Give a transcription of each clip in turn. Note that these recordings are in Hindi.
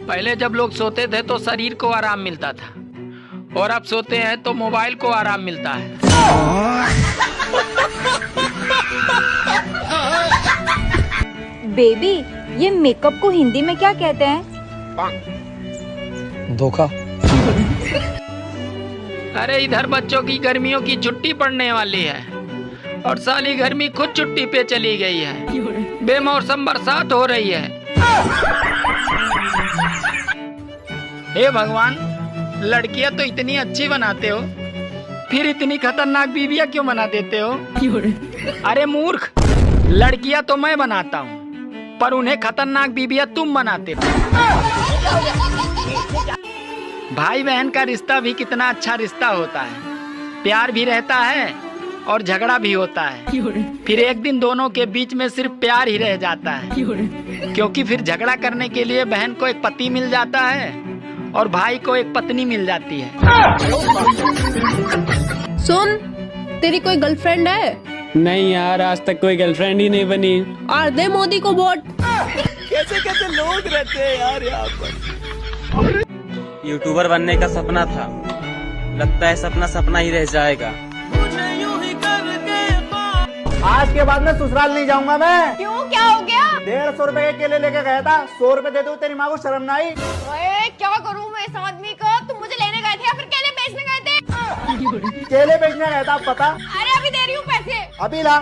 पहले जब लोग सोते थे तो शरीर को आराम मिलता था, और अब सोते हैं तो मोबाइल को आराम मिलता है। बेबी, ये मेकअप को हिंदी में क्या कहते हैं? धोखा। अरे इधर बच्चों की गर्मियों की छुट्टी पड़ने वाली है और साली गर्मी खुद छुट्टी पे चली गई है। बेमौसम बरसात हो रही है। हे भगवान, लड़कियां तो इतनी अच्छी बनाते हो, फिर इतनी खतरनाक बीवियां क्यों बना देते हो? अरे मूर्ख, लड़कियां तो मैं बनाता हूँ, पर उन्हें खतरनाक बीवियां तुम बनाते हो। भाई बहन का रिश्ता भी कितना अच्छा रिश्ता होता है, प्यार भी रहता है और झगड़ा भी होता है। फिर एक दिन दोनों के बीच में सिर्फ प्यार ही रह जाता है, क्योंकि फिर झगड़ा करने के लिए बहन को एक पति मिल जाता है और भाई को एक पत्नी मिल जाती है। सुन, तेरी कोई गर्लफ्रेंड है? नहीं यार, आज तक कोई गर्लफ्रेंड ही नहीं बनी। और दे मोदी को वोट। कैसे कैसे लोग रहते हैं यार यहाँ पर। यूट्यूबर बनने का सपना था, लगता है सपना सपना ही रह जाएगा। आज के बाद में ससुराल नहीं जाऊंगा मैं। क्यों, क्या हो गया? 150 रुपए के केले लेके गया था, 100 रुपए दे दूं, तेरी माँ को शर्म ना आई? ओए, क्या करूं मैं इस आदमी को? तुम मुझे लेने गए थे या फिर केले बेचने गए थे? केले बेचने गया था, पता? अरे अभी दे रही हूँ पैसे। अभी ला।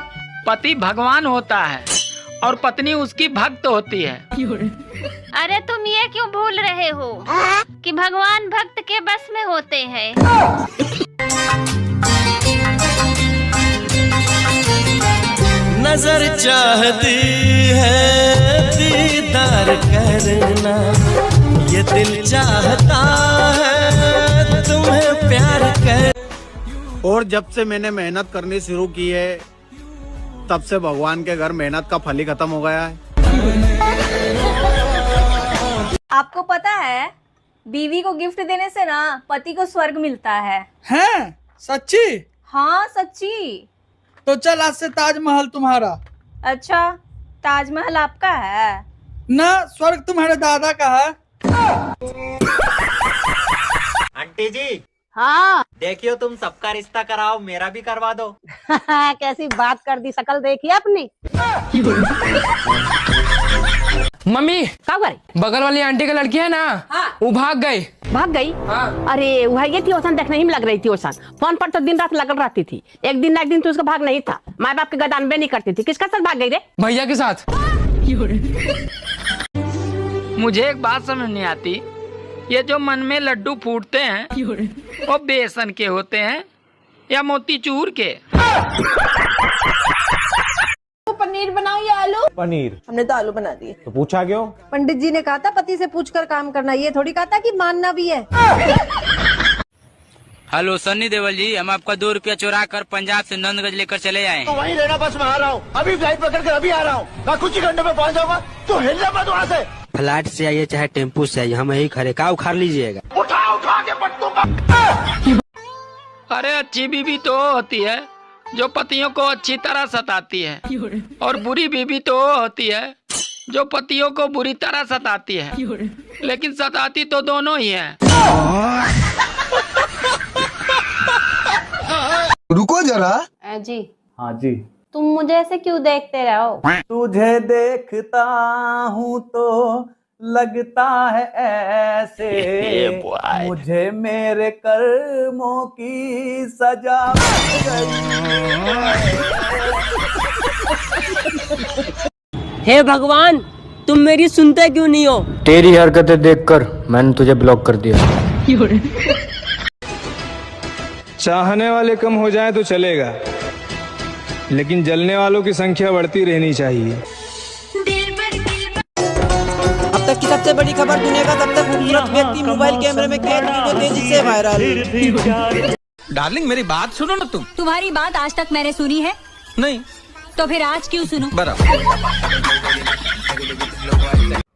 पति भगवान होता है और पत्नी उसकी भक्त होती है। अरे तुम ये क्यों भूल रहे हो कि भगवान भक्त के बस में होते हैं। नजर चाहती है दीदार करना, ये दिल चाहता है तुम्हें प्यार कर। और जब से मैंने मेहनत करनी शुरू की है, तब से भगवान के घर मेहनत का फल ही खत्म हो गया है। आपको पता है, बीवी को गिफ्ट देने से ना पति को स्वर्ग मिलता है। हैं? सच्ची? हाँ सच्ची। तो चल आज से ताजमहल तुम्हारा। अच्छा, ताजमहल आपका है? ना, स्वर्ग तुम्हारे दादा का है। आंटी जी। हाँ। देखियो, तुम सबका रिश्ता कराओ, मेरा भी करवा दो। कैसी बात कर दी, शकल देखी अपनी। मम्मी, क्या करे? बगल वाली आंटी की लड़की है ना, हाँ। वो भाग गई। भाग गई? हाँ। अरे वह ये थी ओसन, देखने ही में लग रही थी ओसन। फोन पर तो दिन रात लगल रहती थी। एक दिन ना एक दिन तो उसका भाग नहीं था। माँ बाप के गदानबे नहीं करती थी। किसका साथ भाग गई रे? भैया के साथ। मुझे एक बात समझ नहीं आती, ये जो मन में लड्डू फूटते हैं वो बेसन के होते हैं या मोतीचूर के? पनीर बनाओ या आलू? पनीर। हमने तो आलू बना दिए। तो पूछा क्यों? पंडित जी ने कहा था पति से पूछकर काम करना, ये थोड़ी कहा था कि मानना भी है। हेलो सन्नी देवल जी, हम आपका 2 रुपया चुरा कर पंजाब से नंदगंज लेकर चले आए। तो वहीं लेना, बस मैं आ रहा हूँ, अभी फ्लाइट पकड़ कर अभी आ रहा हूँ। मैं कुछ ही घंटे में पहुँच जाऊंगा, तो हिलना मत वहाँ से। फ्लाइट से आइए चाहे टेम्पू से आइए, हम यही खड़े का उखाड़ लीजिएगा। उठा के पट्टू। अरे अच्छी बीवी तो वो होती है जो पतियों को अच्छी तरह सताती है, और बुरी बीवी तो वो होती है जो पतियों को बुरी तरह सताती है, लेकिन सताती तो दोनों ही है। रुको जरा। जी। हाँ जी। तुम मुझे ऐसे क्यों देखते रहो? तुझे देखता हूँ तो लगता है ऐसे, मुझे मेरे कर्मों की सजा मिल गई। हे भगवान, तुम मेरी सुनते क्यों नहीं हो? तेरी हरकतें देखकर मैंने तुझे ब्लॉक कर दिया। चाहने वाले कम हो जाए तो चलेगा, लेकिन जलने वालों की संख्या बढ़ती रहनी चाहिए। अब तक की सबसे बड़ी खबर, दुनिया का सबसे खूबसूरत व्यक्ति मोबाइल कैमरे में कैद, वीडियो तेजी से वायरल। डार्लिंग मेरी बात सुनो ना तुम। तुम्हारी बात आज तक मैंने सुनी है नहीं तो फिर आज क्यों सुनूं?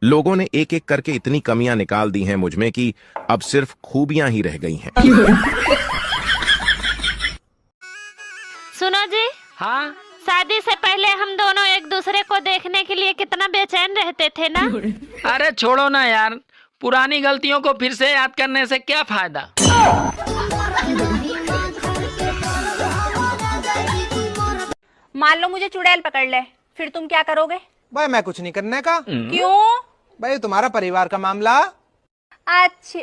लोगों ने एक एक करके इतनी कमियां निकाल दी हैं मुझ में कि अब सिर्फ खूबियां ही रह गई हैं। सुनो जी। हाँ, शादी से पहले हम दोनों एक दूसरे को देखने के लिए कितना बेचैन रहते थे ना। अरे छोड़ो ना यार, पुरानी गलतियों को फिर से याद करने से क्या फायदा। मान लो मुझे चुड़ैल पकड़ ले, फिर तुम क्या करोगे? भाई मैं कुछ नहीं करने का। क्यों? भाई तुम्हारा परिवार का मामला। अच्छा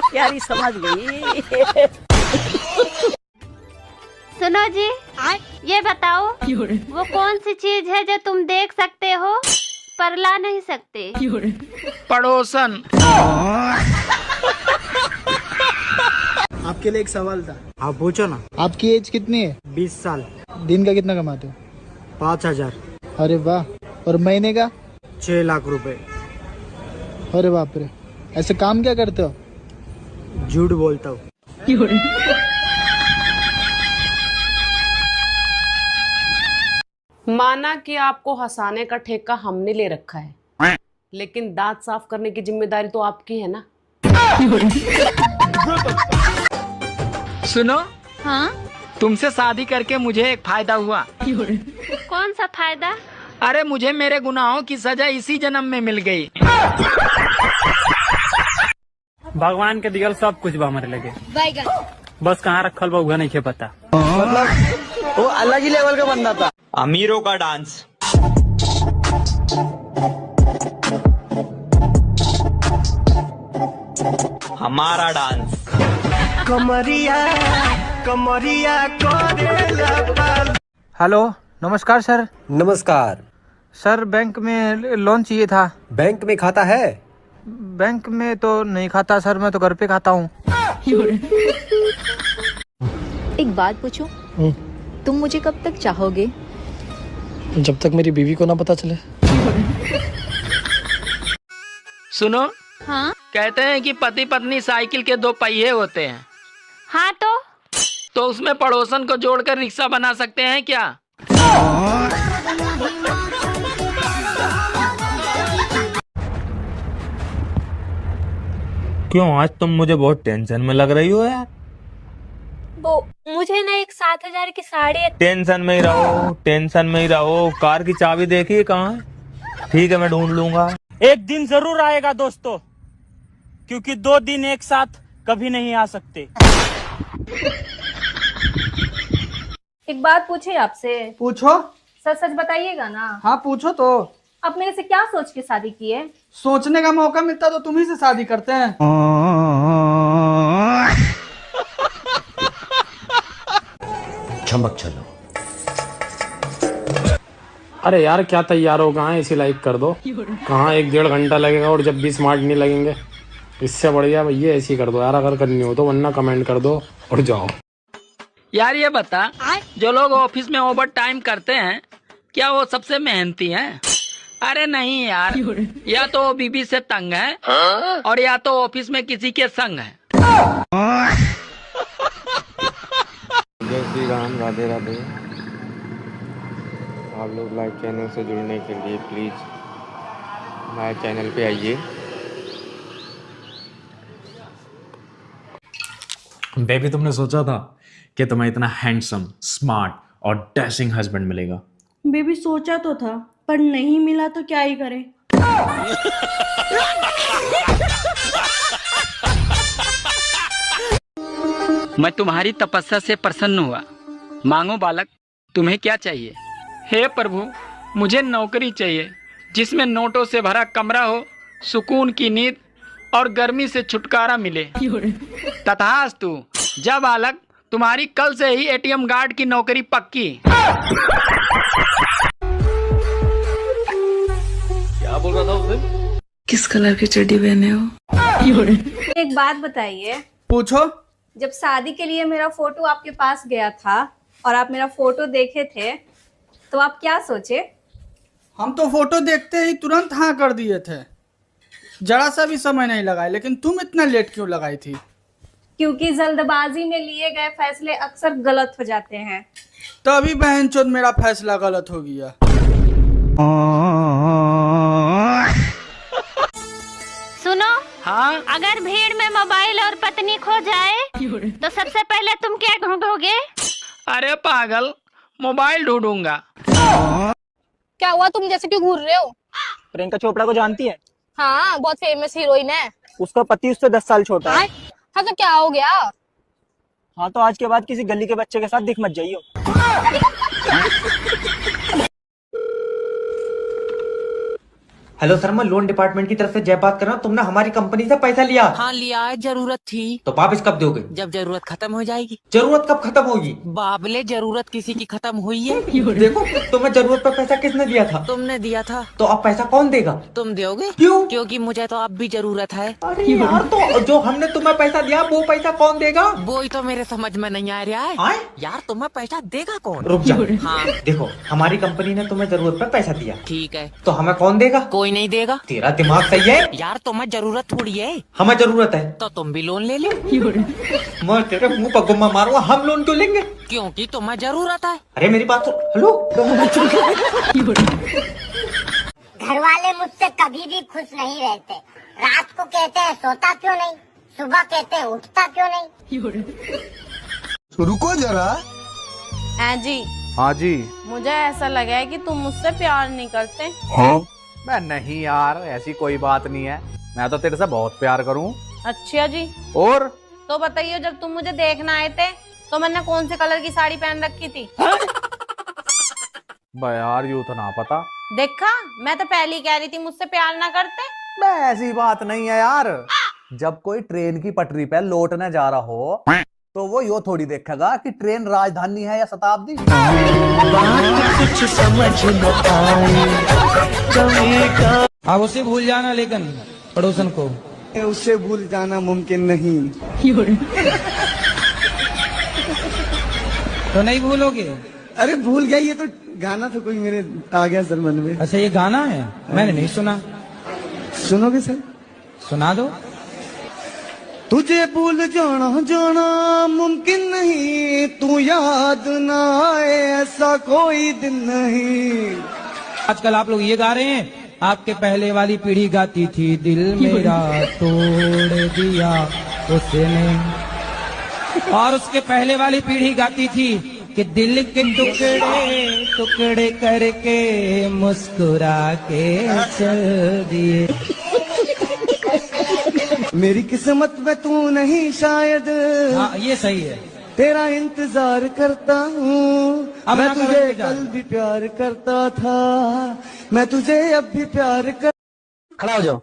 प्यारी समझ गई। सुनो जी, ये बताओ वो कौन सी चीज है जो तुम देख सकते हो पर ला नहीं सकते? पड़ोसन। आपके लिए एक सवाल था। आप पूछो ना। आपकी एज कितनी है? 20 साल। दिन का कितना कमाते हो? 5000। अरे वाह। और महीने का? 6 लाख रुपए। अरे बाप रे, ऐसे काम क्या करते हो? झूठ बोलता हूँ। माना कि आपको हंसाने का ठेका हमने ले रखा है, लेकिन दांत साफ करने की जिम्मेदारी तो आपकी है ना। सुनो, हाँ, तुमसे शादी करके मुझे एक फायदा हुआ। कौन सा फायदा? अरे मुझे मेरे गुनाहों की सजा इसी जन्म में मिल गई। भगवान के दियल सब कुछ बा हमारे लगे, बस कहाँ रखल बा उगा नहीं के पता। वो अलग ही लेवल का बंदा था। अमीरों का डांस। हमारा डांस। कमरिया कमरिया हेलो, नमस्कार सर। नमस्कार सर, बैंक में लोन चाहिए था। बैंक में खाता है? बैंक में तो नहीं खाता सर, मैं तो घर पे खाता हूँ। एक बात पूछूं, तुम मुझे कब तक चाहोगे? जब तक मेरी बीवी को ना पता चले। सुनो, हाँ, कहते हैं कि पति पत्नी साइकिल के 2 पहिए होते हैं, हाँ तो उसमें पड़ोसन को जोड़कर रिक्शा बना सकते हैं क्या? क्यों आज तुम मुझे बहुत टेंशन में लग रही हो यार? वो मुझे ना एक 7000 की साड़ी। टेंशन में ही रहो, टेंशन में ही रहो। कार की चाबी देखिए कहाँ है? ठीक है, मैं ढूंढ लूंगा। एक दिन जरूर आएगा दोस्तों, क्योंकि 2 दिन एक साथ कभी नहीं आ सकते। एक बात पूछे आपसे? पूछो। सच सच बताइएगा ना? हाँ पूछो तो। आप मेरे से क्या सोच के शादी की है? सोचने का मौका मिलता तो तुम ही से शादी करते हैं। चमक चलो। अरे यार क्या तैयार हो, कहाँ इसी लाइक कर दो। कहाँ 1-1.5 घंटा लगेगा और जब भी स्मार्ट नहीं लगेंगे। इससे बढ़िया भैया ऐसी कर दो यार, अगर करनी हो तो, वरना कमेंट कर दो और जाओ। यार ये बता, जो लोग ऑफिस में ओवर टाइम करते हैं क्या वो सबसे मेहनती हैं? अरे नहीं यार, या तो वो बीबी से तंग है और या तो ऑफिस में किसी के संग है। जय श्री राम, राधे राधे। आप लोग लाइव चैनल से जुड़ने के लिए प्लीज़ हमारे चैनल पे आइए। बेबी, तुमने सोचा था कि तुम्हें इतना हैंडसम, स्मार्ट और डैशिंग हस्बैंड मिलेगा? बेबी सोचा तो था, पर नहीं मिला तो क्या ही करें। मैं तुम्हारी तपस्या से प्रसन्न हुआ। मांगो बालक, तुम्हें क्या चाहिए? हे प्रभु, मुझे नौकरी चाहिए जिसमें नोटों से भरा कमरा हो, सुकून की नींद और गर्मी से छुटकारा मिले। तथास्तु। जब बालक, तुम्हारी कल से ही एटीएम गार्ड की नौकरी पक्की। क्या बोल रहा था उसने? किस कलर की चड्डी पहने हो? एक बात बताइए। पूछो। जब शादी के लिए मेरा फोटो आपके पास गया था और आप मेरा फोटो देखे थे, तो आप क्या सोचे? हम तो फोटो देखते ही तुरंत हाँ कर दिए थे, जरा सा भी समय नहीं लगाए। लेकिन तुम इतना लेट क्यों लगाई थी? क्योंकि जल्दबाजी में लिए गए फैसले अक्सर गलत हो जाते हैं। तभी बहनचोद मेरा फैसला गलत हो गया। सुनो, हाँ, अगर भीड़ में मोबाइल और पत्नी खो जाए तो सबसे पहले तुम क्या ढूंढोगे? अरे पागल, मोबाइल ढूंढूंगा। क्या हुआ, तुम जैसे क्यों घूर रहे हो? प्रियंका चोपड़ा को जानती है? हाँ, बहुत फेमस हीरोइन है। उसका पति उससे 10 साल छोटा है। हाँ तो क्या हो गया? हाँ तो आज के बाद किसी गली के बच्चे के साथ दिख मत जाइयो। हेलो सर, मैं लोन डिपार्टमेंट की तरफ से जय बात कर रहा हूँ। तुमने हमारी कंपनी से पैसा लिया? हाँ लिया है, जरूरत थी। तो वापिस कब दोगे? जब जरूरत खत्म हो जाएगी। जरूरत कब खत्म होगी? बाबले, जरूरत किसी की खत्म हुई है। देखो, तुम्हें जरूरत पर पैसा किसने दिया था? तुमने दिया था। तो अब पैसा कौन देगा? तुम दोगे? क्यों? क्योंकि मुझे तो अब भी जरूरत है। अरे यार, तो जो हमने तुम्हें पैसा दिया वो पैसा कौन देगा? वो ही तो मेरे समझ में नहीं आ रहा है। यार तुम्हें पैसा देगा कौन? रुक जाओ। हाँ देखो, हमारी कंपनी ने तुम्हें जरूरत पर पैसा दिया। ठीक है, तो हमें कौन देगा? कोई नहीं देगा। तेरा दिमाग सही है? यार तुम्हें जरूरत थोड़ी है। हमें जरूरत है तो तुम भी लोन ले लो। मैं तेरे मुंह पर गुम्मा मारूंगा। हम लोन क्यों लेंगे? क्योंकि तुम्हें जरूरत है। अरे मेरी बात सुन। हेलो, घर वाले मुझसे कभी भी खुश नहीं रहते। रात को कहते हैं सोता क्यों नहीं, सुबह कहते हैं उठता क्यों नहीं। रुको जरा। हाँ जी। हाँ जी। मुझे ऐसा लगा है कि तुम मुझसे प्यार नहीं करते। हाँ? मैं नहीं यार, ऐसी कोई बात नहीं है। मैं तो तेरे से बहुत प्यार करूं। अच्छा जी। और तो बताइए, जब तुम मुझे देखना आए थे तो मैंने कौन से कलर की साड़ी पहन रखी थी? बे यार, यूं तो ना पता। देखा, मैं तो पहले ही कह रही थी मुझसे प्यार ना करते। बे ऐसी बात नहीं है यार। जब कोई ट्रेन की पटरी पे लौटने जा रहा हो तो वो यो थोड़ी देखेगा कि ट्रेन राजधानी है या शताब्दी। कुछ समझ न आए। आप उसे भूल जाना, लेकिन पड़ोसन को उसे भूल जाना मुमकिन नहीं। तो नहीं भूलोगे? अरे भूल गया, ये तो गाना तो कोई मेरे आ गया सर मन में। अच्छा, ये गाना है? मैंने नहीं सुना। सुनोगे सर? सुना दो। तुझे भूल जाना जाना मुमकिन नहीं, तू याद ना आए ऐसा कोई दिन नहीं। आजकल आप लोग ये गा रहे हैं, आपके पहले वाली पीढ़ी गाती थी दिल मेरा तोड़ दिया उसने, और उसके पहले वाली पीढ़ी गाती थी कि दिल के टुकड़े टुकड़े करके मुस्कुरा के चल दिए। मेरी किस्मत में तू नहीं शायद। हाँ, ये सही है। तेरा इंतजार करता हूँ। मैं तुझे कल भी प्यार करता था, मैं तुझे अब भी प्यार कर। खड़ा हो जाओ।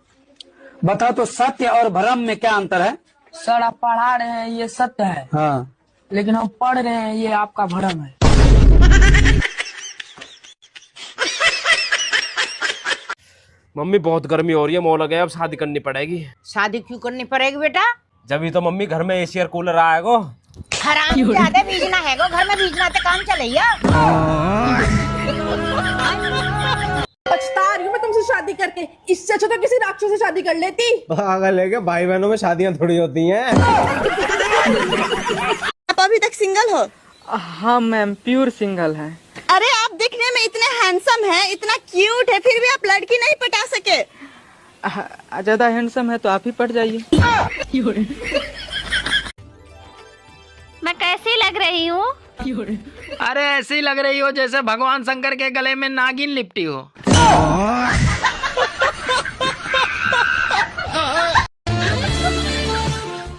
बताओ तो, सत्य और भ्रम में क्या अंतर है? सर, आप पढ़ा रहे हैं ये सत्य है। हाँ, लेकिन हम पढ़ रहे हैं ये आपका भ्रम है। मम्मी बहुत गर्मी हो रही है, मौला गया, अब शादी करनी पड़ेगी। शादी क्यों करनी पड़ेगी बेटा? जब ही तो मम्मी घर में एसी और कूलर आएगा। ज्यादा बीजना है गो, घर में बीजना तो काम चलैया। पछता रही हूँ मैं तुमसे शादी करके। इससे अच्छा तो किसी राक्षस से शादी कर लेती। पागल है क्या? भाई बहनों में शादियां थोड़ी होती हैं। आप अभी तक सिंगल हो? हाँ मैम, प्योर सिंगल है। अरे आप दिखने में इतने हैंडसम हैं, इतना क्यूट है, फिर भी आप लड़की नहीं पटा सके। ज्यादा हैंडसम है तो आप ही पट जाइए। मैं कैसी लग रही हूँ? अरे ऐसी लग रही हो जैसे भगवान शंकर के गले में नागिन लिपटी हो।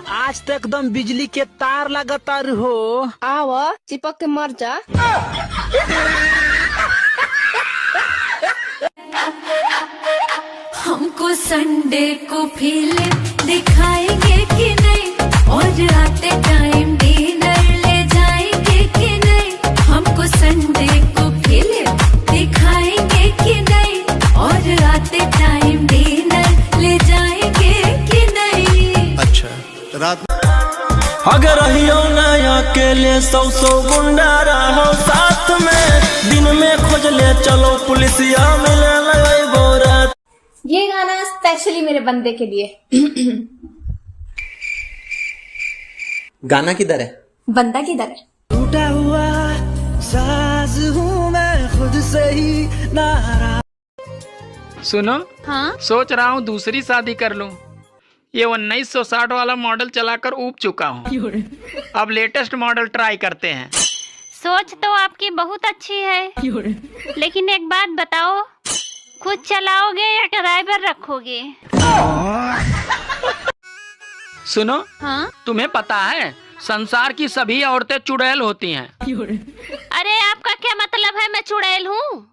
आज तो एकदम बिजली के तार लगातार हो। आओ चिपक के मर जा। हमको संडे को फिल्म दिखाएंगे कि नहीं, और आते टाइम डिनर ले जाएंगे कि नहीं। हमको संडे को फिल्म दिखाएंगे कि नहीं, और आते टाइम डिनर ले जाएंगे कि नहीं। अच्छा, रात अगर रहियो ना अकेले, सौ गुंडा रहो साथ में, दिन में खोज ले चलो पुलिसिया मिले लगे बोरात। ये गाना स्पेशली मेरे बंदे के लिए। गाना किधर है? बंदा किधर है? टूटा हुआ साज हूँ मैं खुद से ही नाराज। सुनो, हाँ? सोच रहा हूँ दूसरी शादी कर लूँ। ये 1960 वाला मॉडल चलाकर ऊब चुका हूँ। अब लेटेस्ट मॉडल ट्राई करते हैं। सोच तो आपकी बहुत अच्छी है, लेकिन एक बात बताओ, खुद चलाओगे या ड्राइवर रखोगे? सुनो, हाँ? तुम्हें पता है संसार की सभी औरतें चुड़ैल होती हैं। अरे आपका क्या मतलब है मैं चुड़ैल हूँ?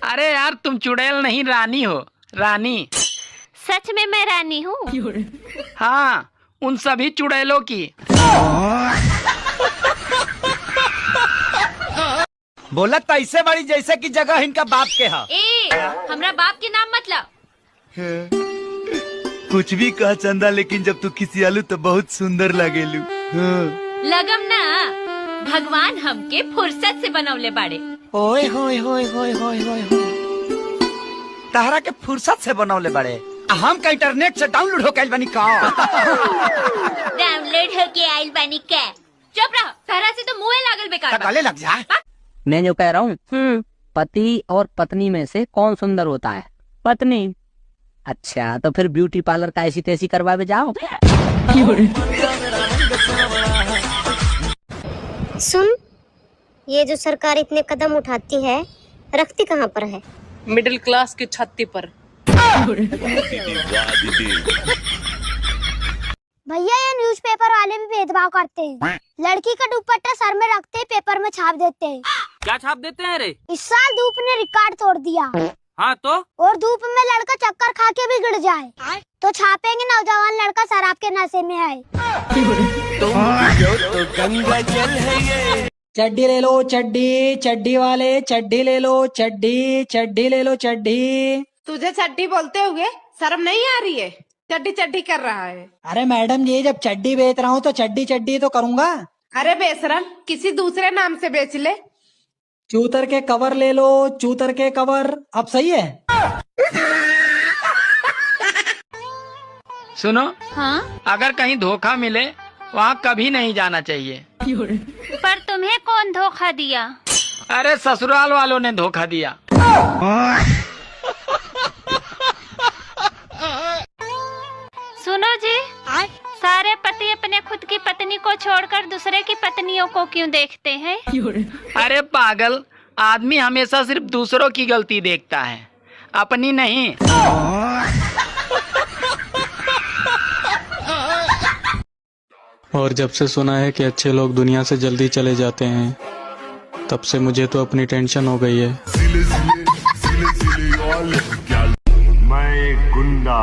अरे यार तुम चुड़ैल नहीं रानी हो, रानी। सच में मैं रानी हूँ? हाँ, उन सभी चुड़ैलों की। बोला तैसे बड़ी जैसे की जगह इनका बाप के हा। हमरा बाप के नाम मतलब? कुछ भी कह चंदा, लेकिन जब तू खिसियालू तो बहुत सुंदर लगेलू। लगम ना, भगवान हमके फुर्सत से बनवले बाड़े। ओए होए होए होए होए होए तहरा के फुर्सत से बनवले बड़े। हम का इंटरनेट से डाउनलोड होके आइल बानी का। डाउनलोड होके आइल बानी का? चुप रहो, तारा से तो मुँह लागल बेकार। गले लग जा। मैं जो कह रहा हूँ, पति और पत्नी में से कौन सुंदर होता है? पत्नी। अच्छा, तो फिर ब्यूटी पार्लर का ऐसी तैसी करवावे जाओ। सुन, ये जो सरकार इतने कदम उठाती है, रखती कहाँ पर है? मिडिल क्लास की छत्ती पर। भैया, ये न्यूज़पेपर वाले भी भेदभाव करते हैं। लड़की का दुपट्टा सर में रखते ही पेपर में छाप देते हैं। क्या छाप देते हैं रे? इस साल धूप ने रिकॉर्ड तोड़ दिया। हाँ तो? और धूप में लड़का चक्कर खा के भी गिर जाए तो छापेंगे नौजवान लड़का शराब के नशे में है। चड्डी ले लो चड्डी, चड्डी वाले चड्डी ले लो चड्डी, चड्डी ले लो चड्डी। तुझे चड्डी बोलते हुए शर्म नहीं आ रही है? चड्डी चड्डी कर रहा है। अरे मैडम जी, जब चड्डी बेच रहा हूँ तो चड्डी चड्डी तो करूँगा। अरे बेशरम, किसी दूसरे नाम से बेच ले। चूतर के कवर ले लो, चूतर के कवर। अब सही है? सुनो, हाँ? अगर कहीं धोखा मिले वहाँ कभी नहीं जाना चाहिए। पर तुम्हें कौन धोखा दिया? अरे ससुराल वालों ने धोखा दिया। सुनो जी, सारे पति अपने खुद की पत्नी को छोड़कर दूसरे की पत्नियों को क्यों देखते हैं? अरे पागल, आदमी हमेशा सिर्फ दूसरों की गलती देखता है, अपनी नहीं। और जब से सुना है कि अच्छे लोग दुनिया से जल्दी चले जाते हैं, तब से मुझे तो अपनी टेंशन हो गई है। मैं एक गुंडा,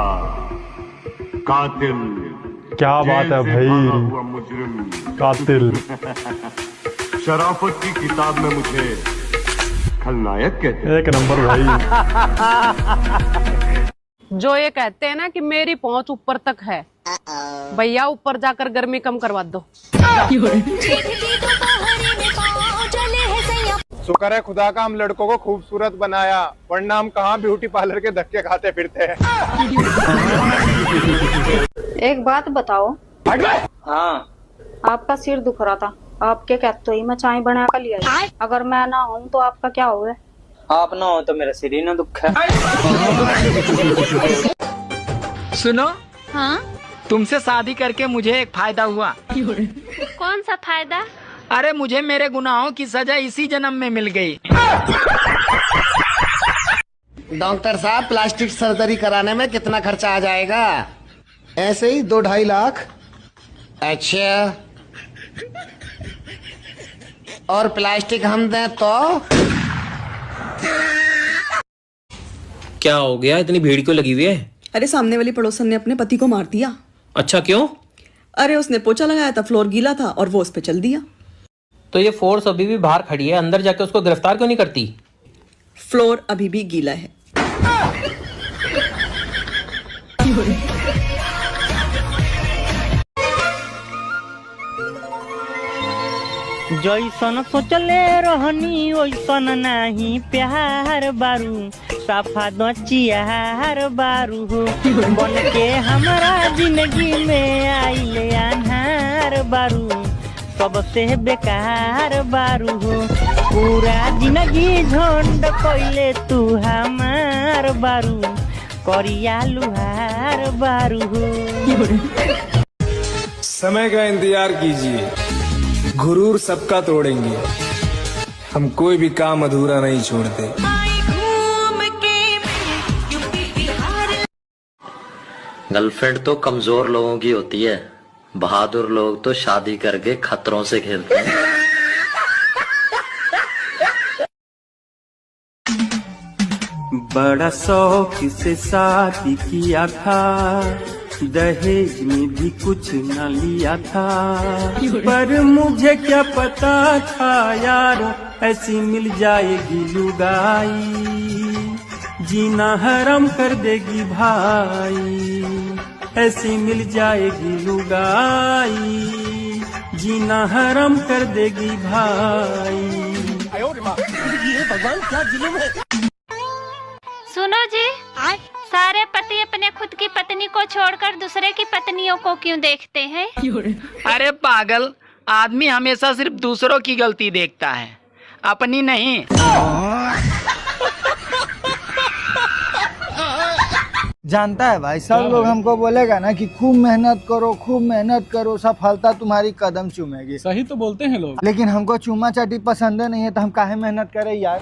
कातिल। क्या बात है भाई, मुजरिम, कातिल। शराफत की किताब में मुझे खलनायक कहते हैं। एक नंबर भाई। जो ये कहते हैं ना कि मेरी पहुंच ऊपर तक है, भैया ऊपर जाकर गर्मी कम करवा दो। शुक्र है खुदा का हम लड़कों को खूबसूरत बनाया, वरना हम कहाँ ब्यूटी पार्लर के धक्के खाते फिरते हैं। एक बात बताओ। हाँ। आपका सिर दुख रहा था, आपके कहते ही मैं चाय बना कर लिया। अगर मैं ना हूँ तो आपका क्या होगा? आप ना हो तो मेरा सिर ही ना दुख है। सुनो, हाँ? तुमसे शादी करके मुझे एक फायदा हुआ। कौन सा फायदा? अरे मुझे मेरे गुनाहों की सजा इसी जन्म में मिल गई। डॉक्टर साहब, प्लास्टिक सर्जरी कराने में कितना खर्चा आ जाएगा? ऐसे ही 2-2.5 लाख। अच्छा, और प्लास्टिक हम दें तो? क्या हो गया, इतनी भीड़ क्यों लगी हुई है? अरे सामने वाली पड़ोसन ने अपने पति को मार दिया। अच्छा, क्यों? अरे उसने पोछा लगाया था, फ्लोर गीला था और वो उस पे चल दिया। तो ये फोर्स अभी भी बाहर खड़ी है, अंदर जाके उसको गिरफ्तार क्यों नहीं करती? फ्लोर अभी भी गीला है। जैसन सोचले रहनी वैसन नहीं प्यार बारू, साफा दचियार बारू हो, बन के हमारा जिंदगी में आइले अन्हार बारू, सबसे बेकार बारू हो, पूरा जिंदगी झंड कोइले तू हमार बारू, करिया लुहार बारू हो। समय का इंतजार कीजिए, गुरूर सबका तोड़ेंगे, हम कोई भी काम अधूरा नहीं छोड़ते। घूम के गर्लफ्रेंड तो कमजोर लोगों की होती है, बहादुर लोग तो शादी करके खतरों से खेलते हैं। बड़ा शौक से शादी किया था, दहेज में भी कुछ न लिया था, पर मुझे क्या पता था यार ऐसी मिल जाएगी लुगाई, जीना हराम कर देगी भाई, ऐसी मिल जाएगी लुगाई, जीना हराम कर देगी भाई। ये भगवान क्या जुल्म है। सुनो जी, सारे पति अपने खुद की पत्नी को छोड़कर दूसरे की पत्नियों को क्यों देखते हैं? अरे पागल, आदमी हमेशा सिर्फ दूसरों की गलती देखता है, अपनी नहीं। जानता है भाई, सब लोग हमको बोलेगा ना कि खूब मेहनत करो, सफलता तुम्हारी कदम चूमेगी। सही तो बोलते हैं लोग, लेकिन हमको चूमा चाटी पसंद नहीं है, तो हम काहे मेहनत करें यार।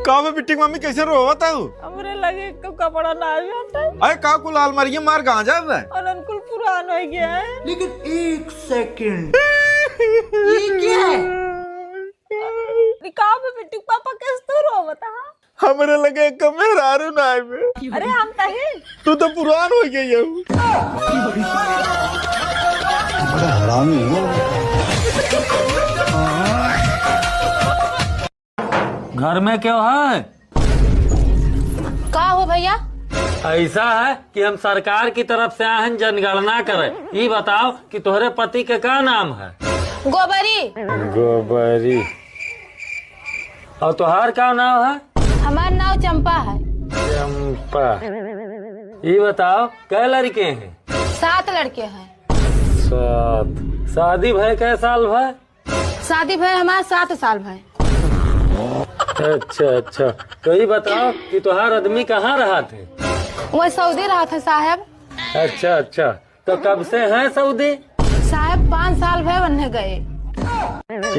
का बिट्टी मम्मी कैसे रोवत है? हमरे लगे कपड़ा ना आता। अरे का कुल अलमारी मार कहाँ जा है? और अंकुल पुरान हो गया है। लेकिन एक सेकंड, ये क्या है? का बिट्टी पापा कैसे तो रोवत है? हमरे लगे मेहरारू ना है। अरे हम तहे तू तो पुरान हो गई है। बड़ा हरामी है। घर में क्यों है? का हो भैया? ऐसा है कि हम सरकार की तरफ से आहन जनगणना करें। ये बताओ कि तुम्हारे पति का क्या नाम है? गोबरी। और तुम्हार क्या नाम है? हमारा नाम चंपा है। चंपा। ये बताओ कै लड़के हैं? 7 लड़के हैं। 7। शादी भय कै साल भय? शादी भय हमारा 7 साल भय। अच्छा, तो ये बताओ कि तुम्हार आदमी कहाँ रहा थे? वो सऊदी रहा था साहब। अच्छा, तो कब से है सऊदी? साहब 5 साल भय बनने गए।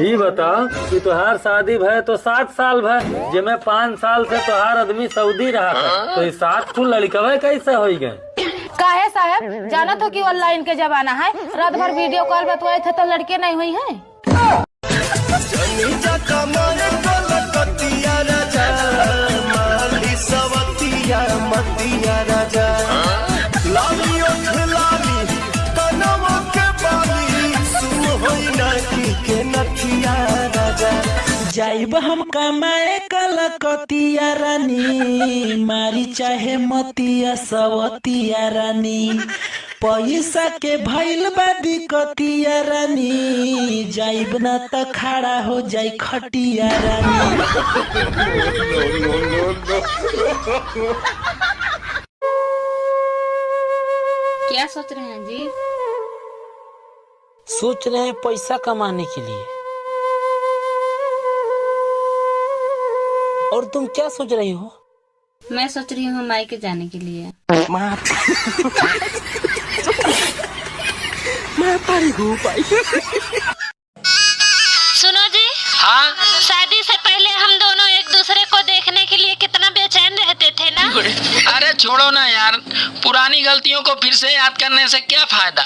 ये बताओ कि तुहार शादी भय तो 7 साल भय, जिसमें 5 साल से तुहार आदमी सऊदी रहा था, तो ये 7 ठू लड़कवे कैसे हो गए? काहे साहब, जाना तो कि ऑनलाइन के जमाना है, रात भर वीडियो कॉल बतवाए थे तो लड़के नहीं हुई हैं। जाइब हम कमाए कलकतिया रानी, मारी चाहे मतिया सवतिया रानी, पैसा के भइल बा दिक्कतिया रानी, जाइब ना त खड़ा हो जाई खटिया रानी। क्या सोच रहे हैं जी? सोच रहे हैं पैसा कमाने के लिए। और तुम क्या सोच रही हो? मैं सोच रही हूँ मायके जाने के लिए। सुनो जी, हाँ, शादी से पहले हम दोनों एक दूसरे को देखने के लिए कितना बेचैन रहते थे ना। अरे छोड़ो ना यार, पुरानी गलतियों को फिर से याद करने से क्या फायदा।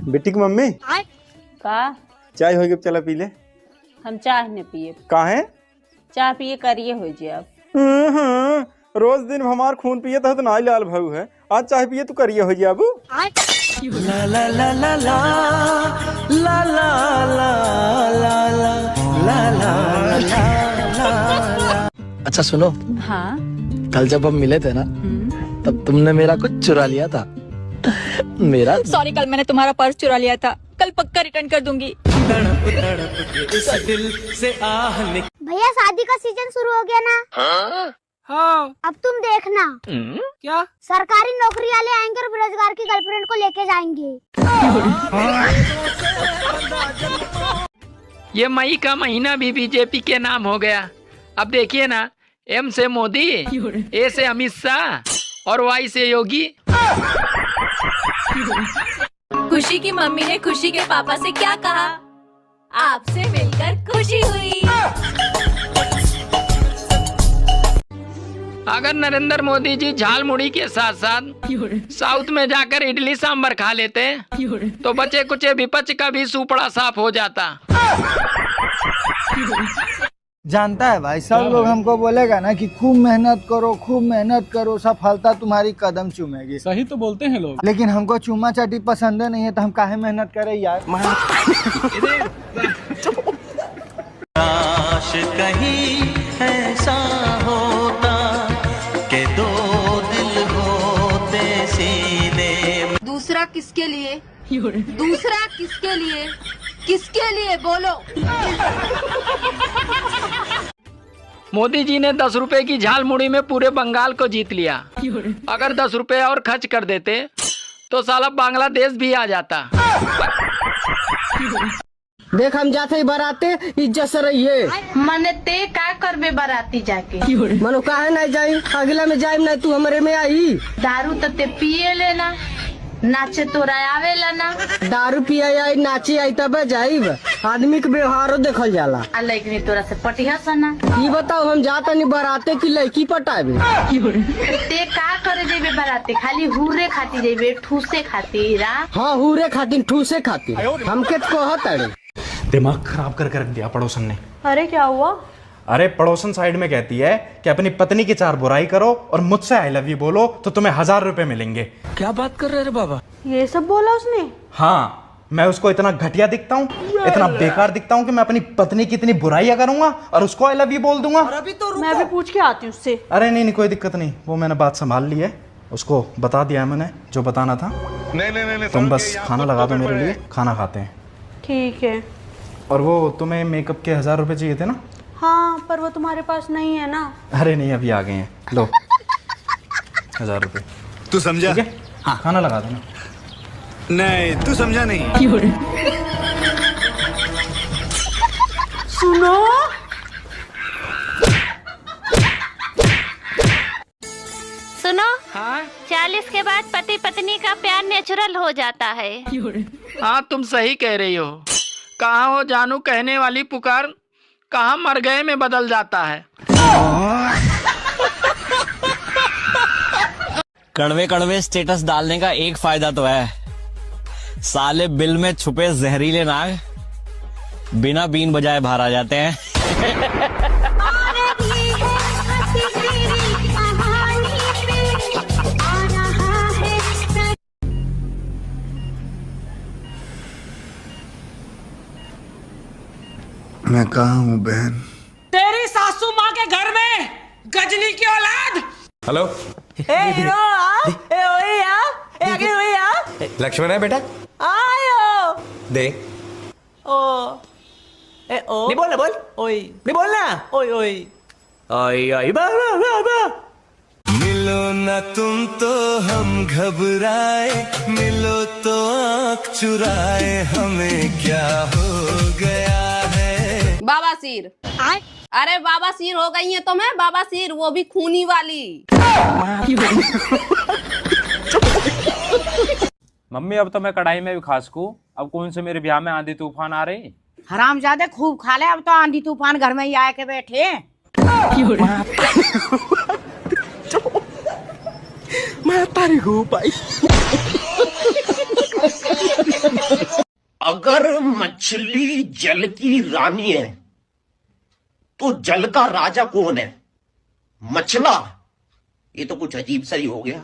बेटी की मम्मी का चाय हो गई, चला पी ले। हम चाय न पिए। काहे? चाय पिए करिए हो जी अब। रोज दिन हमार खून पिए तो ना लाल भाऊ है, आज चाय पिए तो करिए हो जी अब। ला ला ला ला ला ला ला ला ला। अच्छा सुनो, हाँ कल जब हम मिले थे ना, तब तुमने मेरा कुछ चुरा लिया था। मेरा सॉरी, कल मैंने तुम्हारा पर्स चुरा लिया था, कल पक्का रिटर्न कर दूंगी। इस दिल से आह भैया शादी का सीजन शुरू हो गया ना? हाँ। अब तुम देखना। क्या? सरकारी नौकरी वाले आएंगे और बेरोजगार की गर्लफ्रेंड को लेके जाएंगे। ये मई का महीना भी बीजेपी के नाम हो गया। अब देखिए ना एम से मोदी, ए से अमित शाह और वाई से योगी। खुशी की मम्मी ने खुशी के पापा से क्या कहा? आपसे मिलकर खुशी हुई। अगर नरेंद्र मोदी जी झाल मुड़ी के साथ साथ साउथ में जाकर इडली सांभर खा लेते तो बचे कुचे विपक्ष का भी सुपड़ा साफ हो जाता। जानता है भाई, सब लोग हमको बोलेगा ना कि खूब मेहनत करो, सफलता तुम्हारी कदम चूमेगी। सही तो बोलते हैं लोग, लेकिन हमको चूमा चाटी पसंद नहीं है, तो हम काहे मेहनत करें यार। काश कहीं ऐसा होता कि दो दिल होते सीने। दूसरा किसके लिए? दूसरा किसके लिए? किसके लिए बोलो? मोदी जी ने 10 रुपए की झाल मुड़ी में पूरे बंगाल को जीत लिया। अगर 10 रुपए और खर्च कर देते तो साला बांग्लादेश भी आ जाता। देख हम जाते ही बराते इज्जत से रहिए। मने ते का करबे बराती जाके? मनो काहे नहीं जाई, अगला में जाई नहीं, तू हमारे में आई। दारू तो ते पिए लेना, नाचे तोरा आवेला ना। दारू पिया आई नाची आई तब जाइब, आदमी के व्यवहारो देखल जाला। लेकिन तोरा से पटिया सना। ये बताओ हम जाता नहीं बराते की लड़की पटाबे? ते का करे जेबे बराते? खाली हुरे खाती जेबे, ठूसे खातिर? हाँ हुरे खातिर, ठूसे खातिर। हमके तो कहत अरे दिमाग खराब करके रख दिया पड़ोसन ने। अरे क्या हुआ? अरे पड़ोसन साइड में कहती है कि अपनी पत्नी की 4 बुराई करो और मुझसे आई लव यू बोलो तो तुम्हें 1000 रुपए मिलेंगे। क्या बात कर रहे हैं बाबा? ये सब बोला उसने? हाँ, मैं उसको इतना घटिया दिखता हूँ, इतना बेकार दिखता हूँ कि मैं अपनी पत्नी की इतनी बुराइयां करूंगा और उसको आई लव यू बोल दूंगा। मैं भी पूछ के आती हूँ उससे। अरे नहीं कोई दिक्कत नहीं, वो मैंने बात संभाल ली है, उसको बता दिया है मैंने जो बताना था। नहीं तुम बस खाना लगा दो मेरे लिए, खाना खाते हैं। ठीक है। और वो तुम्हें मेकअप के 1000 रुपए चाहिए थे ना? हाँ, पर वो तुम्हारे पास नहीं है ना। अरे नहीं अभी आ गए हैं, लो 1000 रुपए। तू समझा? ठीक है, हाँ खाना लगा देना। नहीं तू समझा नहीं। सुनो, सुनो। हाँ 40 के बाद पति पत्नी का प्यार नेचुरल हो जाता है। हाँ तुम सही कह रही हो। कहाँ हो जानू कहने वाली पुकार, कहाँ मर गए में बदल जाता है। कड़वे कड़वे स्टेटस डालने का एक फायदा तो है, साले बिल में छुपे जहरीले नाग बिना बीन बजाए बाहर आ जाते हैं। मैं कहाँ हूँ बहन? तेरी सासू माँ के घर में गजनी की औलाद। हेलो लक्ष्मण है बेटा? आयो दे नहीं बोलना, बोल ओए, नहीं बोलना ओए ओए ओए ओए मिलो न तुम तो हम घबराए, मिलो तो आँख चुराए, हमें क्या हो गया है। बाबासीर। अरे बाबासीर हो गई है तो मैं बाबासीर, वो भी खूनी वाली। मम्मी अब तो मैं कढ़ाई में भी खा सकूं, अब कौन से मेरे ब्याह में आंधी तूफान आ रही। हरामजादे खूब खा ले, अब तो आंधी तूफान घर में ही आए के बैठे। मैं तारी हूँ भाई। अगर मछली जल की रानी है तो जल का राजा कौन है? मछला? ये तो कुछ अजीब सा ही हो गया।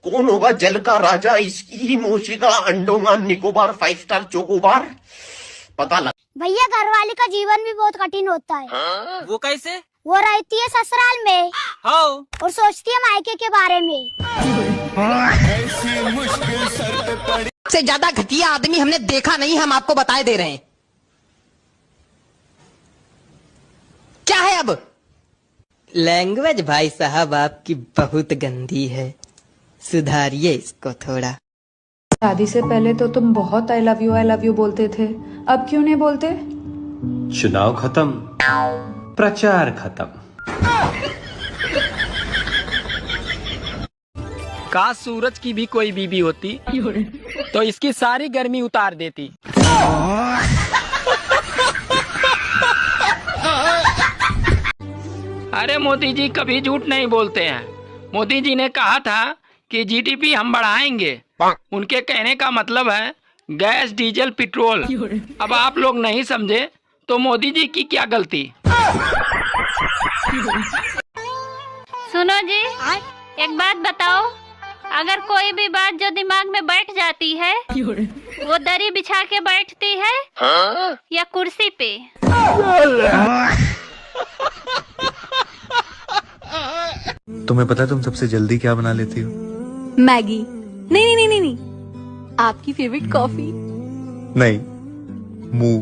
कौन होगा जल का राजा? इसकी मोशिका अंडोमान निकोबार 5 स्टार चोकोबार पता लग। भैया घरवाली का जीवन भी बहुत कठिन होता है। वो कैसे? वो रहती है ससुराल में और सोचती है मायके के बारे में। से ज्यादा घटिया आदमी हमने देखा नहीं, हम आपको बताए दे रहे हैं। क्या है अब? लैंग्वेज भाई साहब आपकी बहुत गंदी है, सुधारिए इसको थोड़ा। शादी से पहले तो तुम बहुत आई लव यू बोलते थे, अब क्यों नहीं बोलते? चुनाव खत्म, प्रचार खत्म। काश सूरज की भी कोई बीबी होती तो इसकी सारी गर्मी उतार देती। अरे मोदी जी कभी झूठ नहीं बोलते हैं। मोदी जी ने कहा था कि जीडीपी हम बढ़ाएंगे। उनके कहने का मतलब है गैस, डीजल, पेट्रोल। अब आप लोग नहीं समझे तो मोदी जी की क्या गलती। सुनो जी, एक बात बताओ, अगर कोई भी बात जो दिमाग में बैठ जाती है वो दरी बिछा के बैठती है या कुर्सी पे? तुम्हें पता है तुम सबसे जल्दी क्या बना लेती हो? मैगी। नहीं नहीं नहीं नहीं नहीं, आपकी फेवरेट कॉफी। नहीं, मुंह।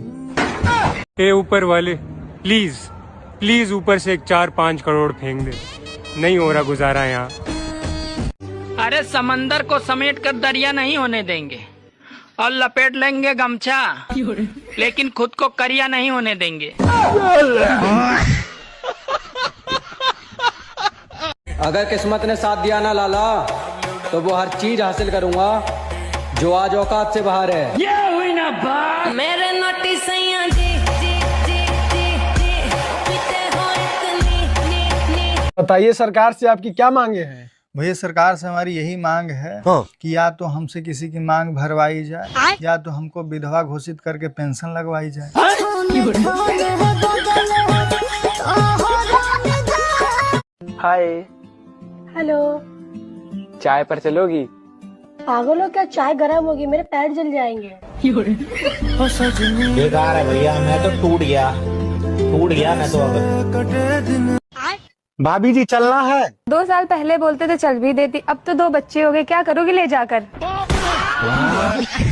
ए ऊपर वाले, प्लीज प्लीज ऊपर से एक 4-5 करोड़ फेंक दे, नहीं हो रहा गुजारा यहाँ। अरे समंदर को समेट कर दरिया नहीं होने देंगे और लपेट लेंगे गमछा, लेकिन खुद को करिया नहीं होने देंगे। अगर किस्मत ने साथ दिया ना लाला तो वो हर चीज हासिल करूंगा जो आज औकात से बाहर है। ये हुई ना बात मेरे नोटी सैया जी। बताइए सरकार से आपकी क्या मांगे हैं? भैया सरकार से हमारी यही मांग है कि या तो हमसे किसी की मांग भरवाई जाए या तो हमको विधवा घोषित करके पेंशन लगवाई जाए। हाय। हेलो। चाय पर चलोगी? पागल हो क्या, चाय गर्म होगी, मेरे पैर जल जाएंगे। बेकार है भैया, मैं तो टूट गया मैं तो। अब भाभी जी चलना है। 2 साल पहले बोलते थे चल भी देती, अब तो 2 बच्चे हो गए, क्या करोगी ले जाकर?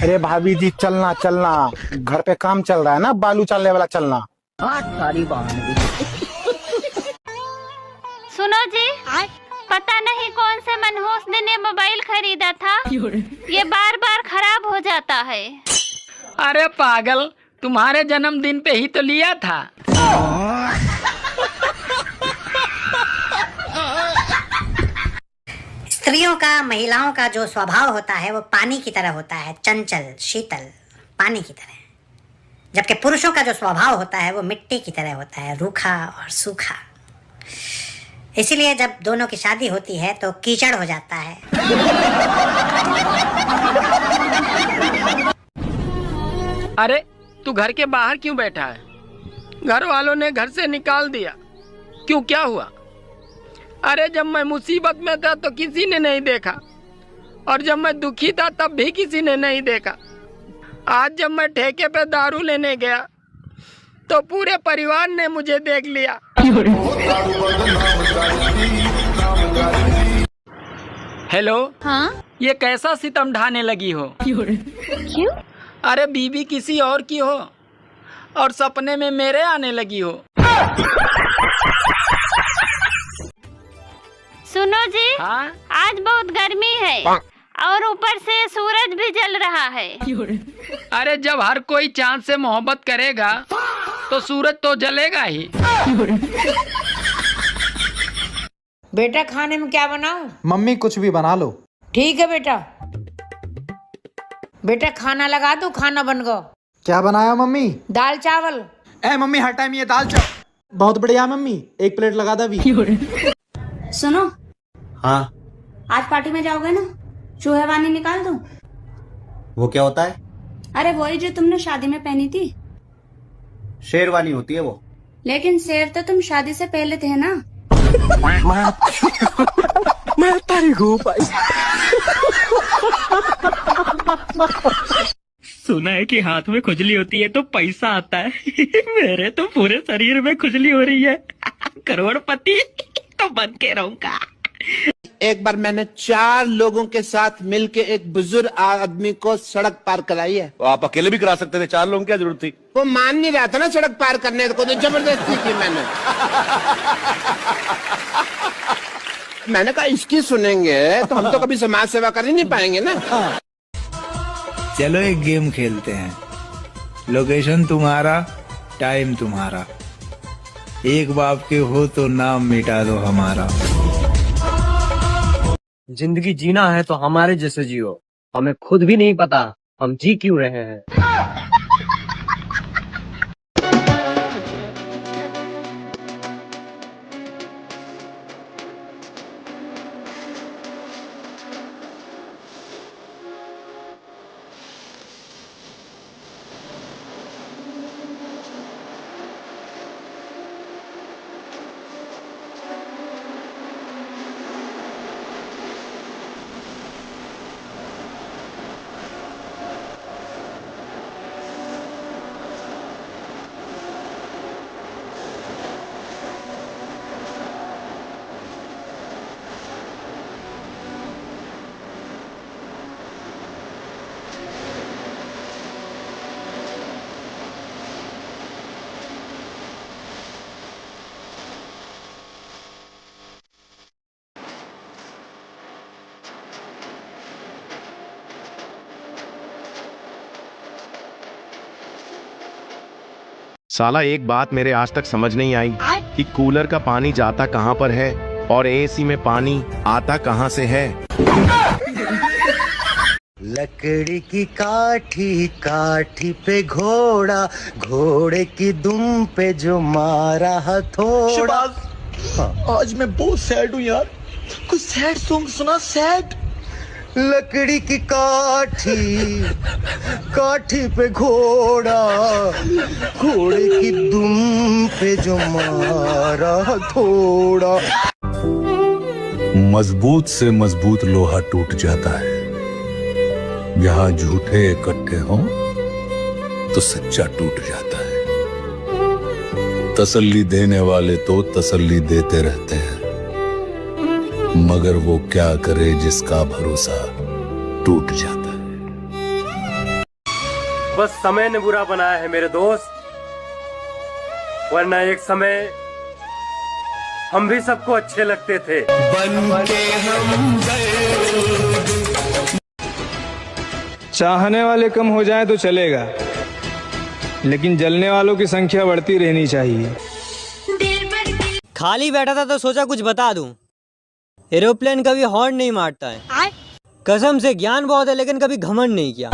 अरे भाभी जी चलना चलना, घर पे काम चल रहा है ना, बालू चलने वाला चलना। सुनो जी, पता नहीं कौन से मनहूस दिन ये मोबाइल खरीदा था, ये बार बार खराब हो जाता है। अरे पागल, तुम्हारे जन्मदिन पे ही तो लिया था। स्त्रियों का, महिलाओं का जो स्वभाव होता है वो पानी की तरह होता है, चंचल, शीतल, पानी की तरह। जबकि पुरुषों का जो स्वभाव होता है वो मिट्टी की तरह होता है, रूखा और सूखा। इसीलिए जब दोनों की शादी होती है तो कीचड़ हो जाता है। अरे तू घर के बाहर क्यों बैठा है? घर वालों ने घर से निकाल दिया, क्यों, क्या हुआ? अरे जब मैं मुसीबत में था तो किसी ने नहीं देखा, और जब मैं दुखी था तब भी किसी ने नहीं देखा। आज जब मैं ठेके पे दारू लेने गया तो पूरे परिवार ने मुझे देख लिया। हेलो। हाँ? ये कैसा सितम ढाने लगी हो? क्यों? अरे बीबी किसी और की हो और सपने में मेरे आने लगी हो। सुनो जी, हाँ? आज बहुत गर्मी है और ऊपर से सूरज भी जल रहा है। अरे जब हर कोई चांद से मोहब्बत करेगा तो सूरज तो जलेगा ही। बेटा खाने में क्या बनाऊं? मम्मी कुछ भी बना लो। ठीक है बेटा। बेटा खाना लगा दो, खाना बन गया। क्या बनाया मम्मी? दाल चावल। मम्मी हर टाइम ये दाल चावल। बहुत बढ़िया मम्मी, 1 प्लेट लगा दा भी। सुनो, हाँ आज पार्टी में जाओगे ना, चूहेवानी निकाल दूं? वो क्या होता है? अरे वही जो तुमने शादी में पहनी थी। शेरवानी होती है वो। लेकिन शेर तो तुम शादी से पहले थे ना। मैं तारी घूम पाई। सुना है कि हाथ में खुजली होती है तो पैसा आता है। मेरे तो पूरे शरीर में खुजली हो रही है। करोड़पति तो बन के रहूंगा। एक बार मैंने 4 लोगों के साथ मिलके एक बुजुर्ग आदमी को सड़क पार कराई है। आप अकेले भी करा सकते थे, 4 लोगों की क्या जरूरत थी? वो मान नहीं रहा था ना सड़क पार करने को, तो जबरदस्ती की मैंने। मैंने कहा इसकी सुनेंगे तो हम तो कभी समाज सेवा कर ही नहीं पाएंगे ना। चलो एक गेम खेलते हैं। लोकेशन तुम्हारा, टाइम तुम्हारा, एक बाप के हो तो नाम मिटा दो हमारा। जिंदगी जीना है तो हमारे जैसे जियो। हमें खुद भी नहीं पता हम जी क्यों रहे हैं। साला एक बात मेरे आज तक समझ नहीं आई कि कूलर का पानी जाता कहाँ पर है और एसी में पानी आता कहाँ से है। लकड़ी की काठी, काठी पे घोड़ा, घोड़े की दुम पे जो मारा हथौड़ा। आज मैं बहुत सैड हूँ यार, कुछ सैड सॉन्ग सुना। सैड। लकड़ी की काठी, काठी पे घोड़ा, घोड़े की दुम पे जो मारा हथौड़ा। मजबूत से मजबूत लोहा टूट जाता है, जहां झूठे इकट्ठे हों तो सच्चा टूट जाता है। तसल्ली देने वाले तो तसल्ली देते रहते हैं, मगर वो क्या करे जिसका भरोसा टूट जाता है। बस समय ने बुरा बनाया है मेरे दोस्त, वरना एक समय हम भी सबको अच्छे लगते थे। चाहने वाले कम हो जाए तो चलेगा, लेकिन जलने वालों की संख्या बढ़ती रहनी चाहिए। खाली बैठा था तो सोचा कुछ बता दूं। एरोप्लेन कभी हॉर्न नहीं मारता है। कसम से ज्ञान बहुत है लेकिन कभी घमंड नहीं किया।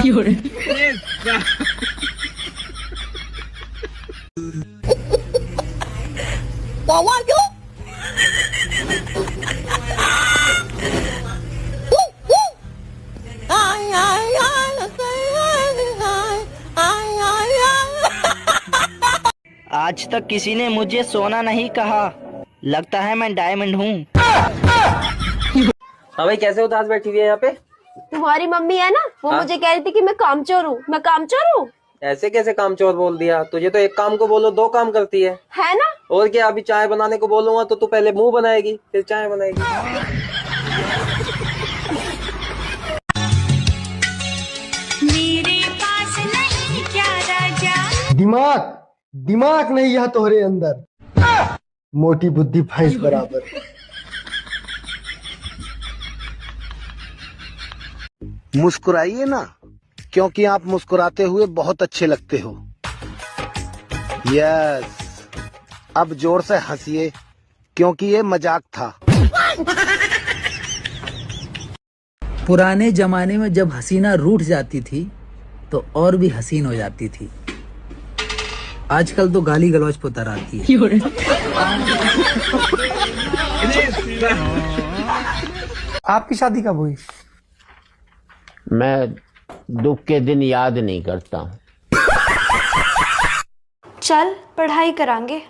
आज तक किसी ने मुझे सोना नहीं कहा, लगता है मैं डायमंड हूँ। हाँ भाई, कैसे उदास बैठी हुई है यहाँ पे? तुम्हारी मम्मी है ना, वो मुझे कह रही थी कि मैं कामचोर हूँ। मैं कामचोर हूँ? ऐसे कैसे कामचोर बोल दिया? तुझे तो एक काम को बोलो दो काम करती है ना? और क्या, अभी चाय बनाने को बोलूंगा तो तू पहले मुंह बनाएगी फिर चाय बनाएगी। मेरे पास नहीं क्या राजा। दिमाग नहीं है तोहरे अंदर, मोटी बुद्धि भैंस बराबर। मुस्कुराइए ना, क्योंकि आप मुस्कुराते हुए बहुत अच्छे लगते हो। यस, अब जोर से हंसिए क्योंकि ये मजाक था। पुराने जमाने में जब हसीना रूठ जाती थी तो और भी हसीन हो जाती थी। आजकल तो गाली गलौज पे उतर आती है। आपकी शादी कब हुई? मैं दुख के दिन याद नहीं करता हूँ। चल पढ़ाई करांगे।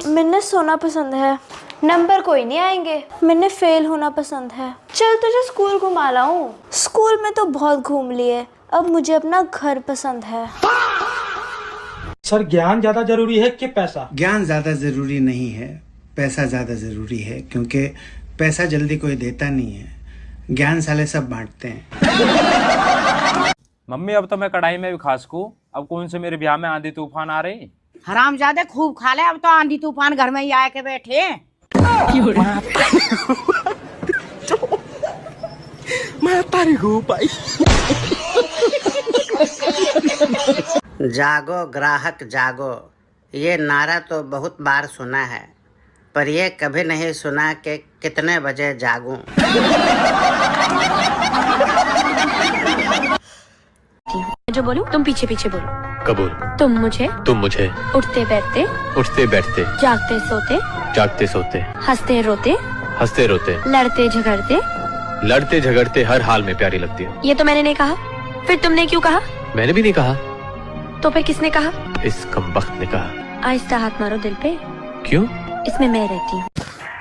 मैंने सोना पसंद है, नंबर कोई नहीं आएंगे। मैंने फेल होना पसंद है। चल तुझे स्कूल घुमा लाऊं। स्कूल में तो बहुत घूम लिए, अब मुझे अपना घर पसंद है। सर, ज्ञान ज्यादा जरूरी है कि पैसा? ज्ञान ज्यादा जरूरी नहीं है, पैसा ज्यादा जरूरी है, क्योंकि पैसा जल्दी कोई देता नहीं है, ज्ञान साले सब बांटते हैं। मम्मी, अब तो मैं कढ़ाई में भी खा सकूं। अब कौन से मेरे ब्याह में आंधी तूफान आ रही? हरामजादे खूब खा ले, अब तो आंधी तूफान घर में ही आए के बैठे। मैं तारी हूँ भाई। जागो ग्राहक जागो, ये नारा तो बहुत बार सुना है, पर ये कभी नहीं सुना कि कितने बजे जागूं। जो बोलूं तुम पीछे पीछे बोलो। कबूल। तुम मुझे उठते बैठते जागते सोते हंसते रोते लड़ते झगड़ते हर हाल में प्यारी लगती हो। ये तो मैंने नहीं कहा, फिर तुमने क्यों कहा? मैंने भी नहीं कहा, तो फिर किसने कहा? इस कमबख्त ने कहा। आहिस्ता हाथ मारो दिल पे। क्यों? इसमें मैं रहती हूँ।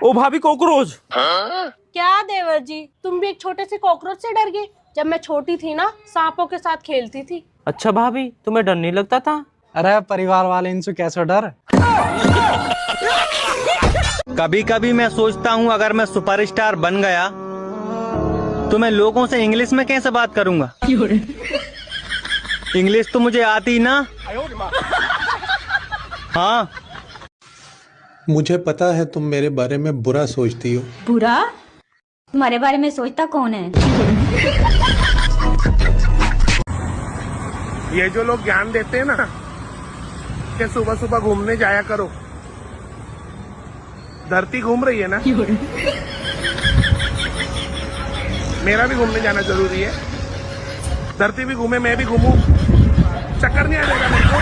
ओ भाभी कॉकरोच। क्या देवर जी, तुम भी एक छोटे से कॉकरोच से डर गए? जब मैं छोटी थी ना, सांपों के साथ खेलती थी। अच्छा भाभी, तुम्हें डर नहीं लगता था? अरे परिवार वाले इनसे कैसे डर। कभी कभी मैं सोचता हूँ अगर मैं सुपरस्टार बन गया तो मैं लोगों से इंग्लिश में कैसे बात करूंगा। इंग्लिश तो मुझे आती ना। हाँ, मुझे पता है तुम मेरे बारे में बुरा सोचती हो। बुरा? तुम्हारे बारे में सोचता कौन है? ये जो लोग ज्ञान देते हैं ना कि सुबह सुबह घूमने जाया करो, धरती घूम रही है ना, मेरा भी घूमने जाना जरूरी है। धरती भी घूमे, मैं भी घूमूं, चक्कर नहीं आ जाएगा मेरे को।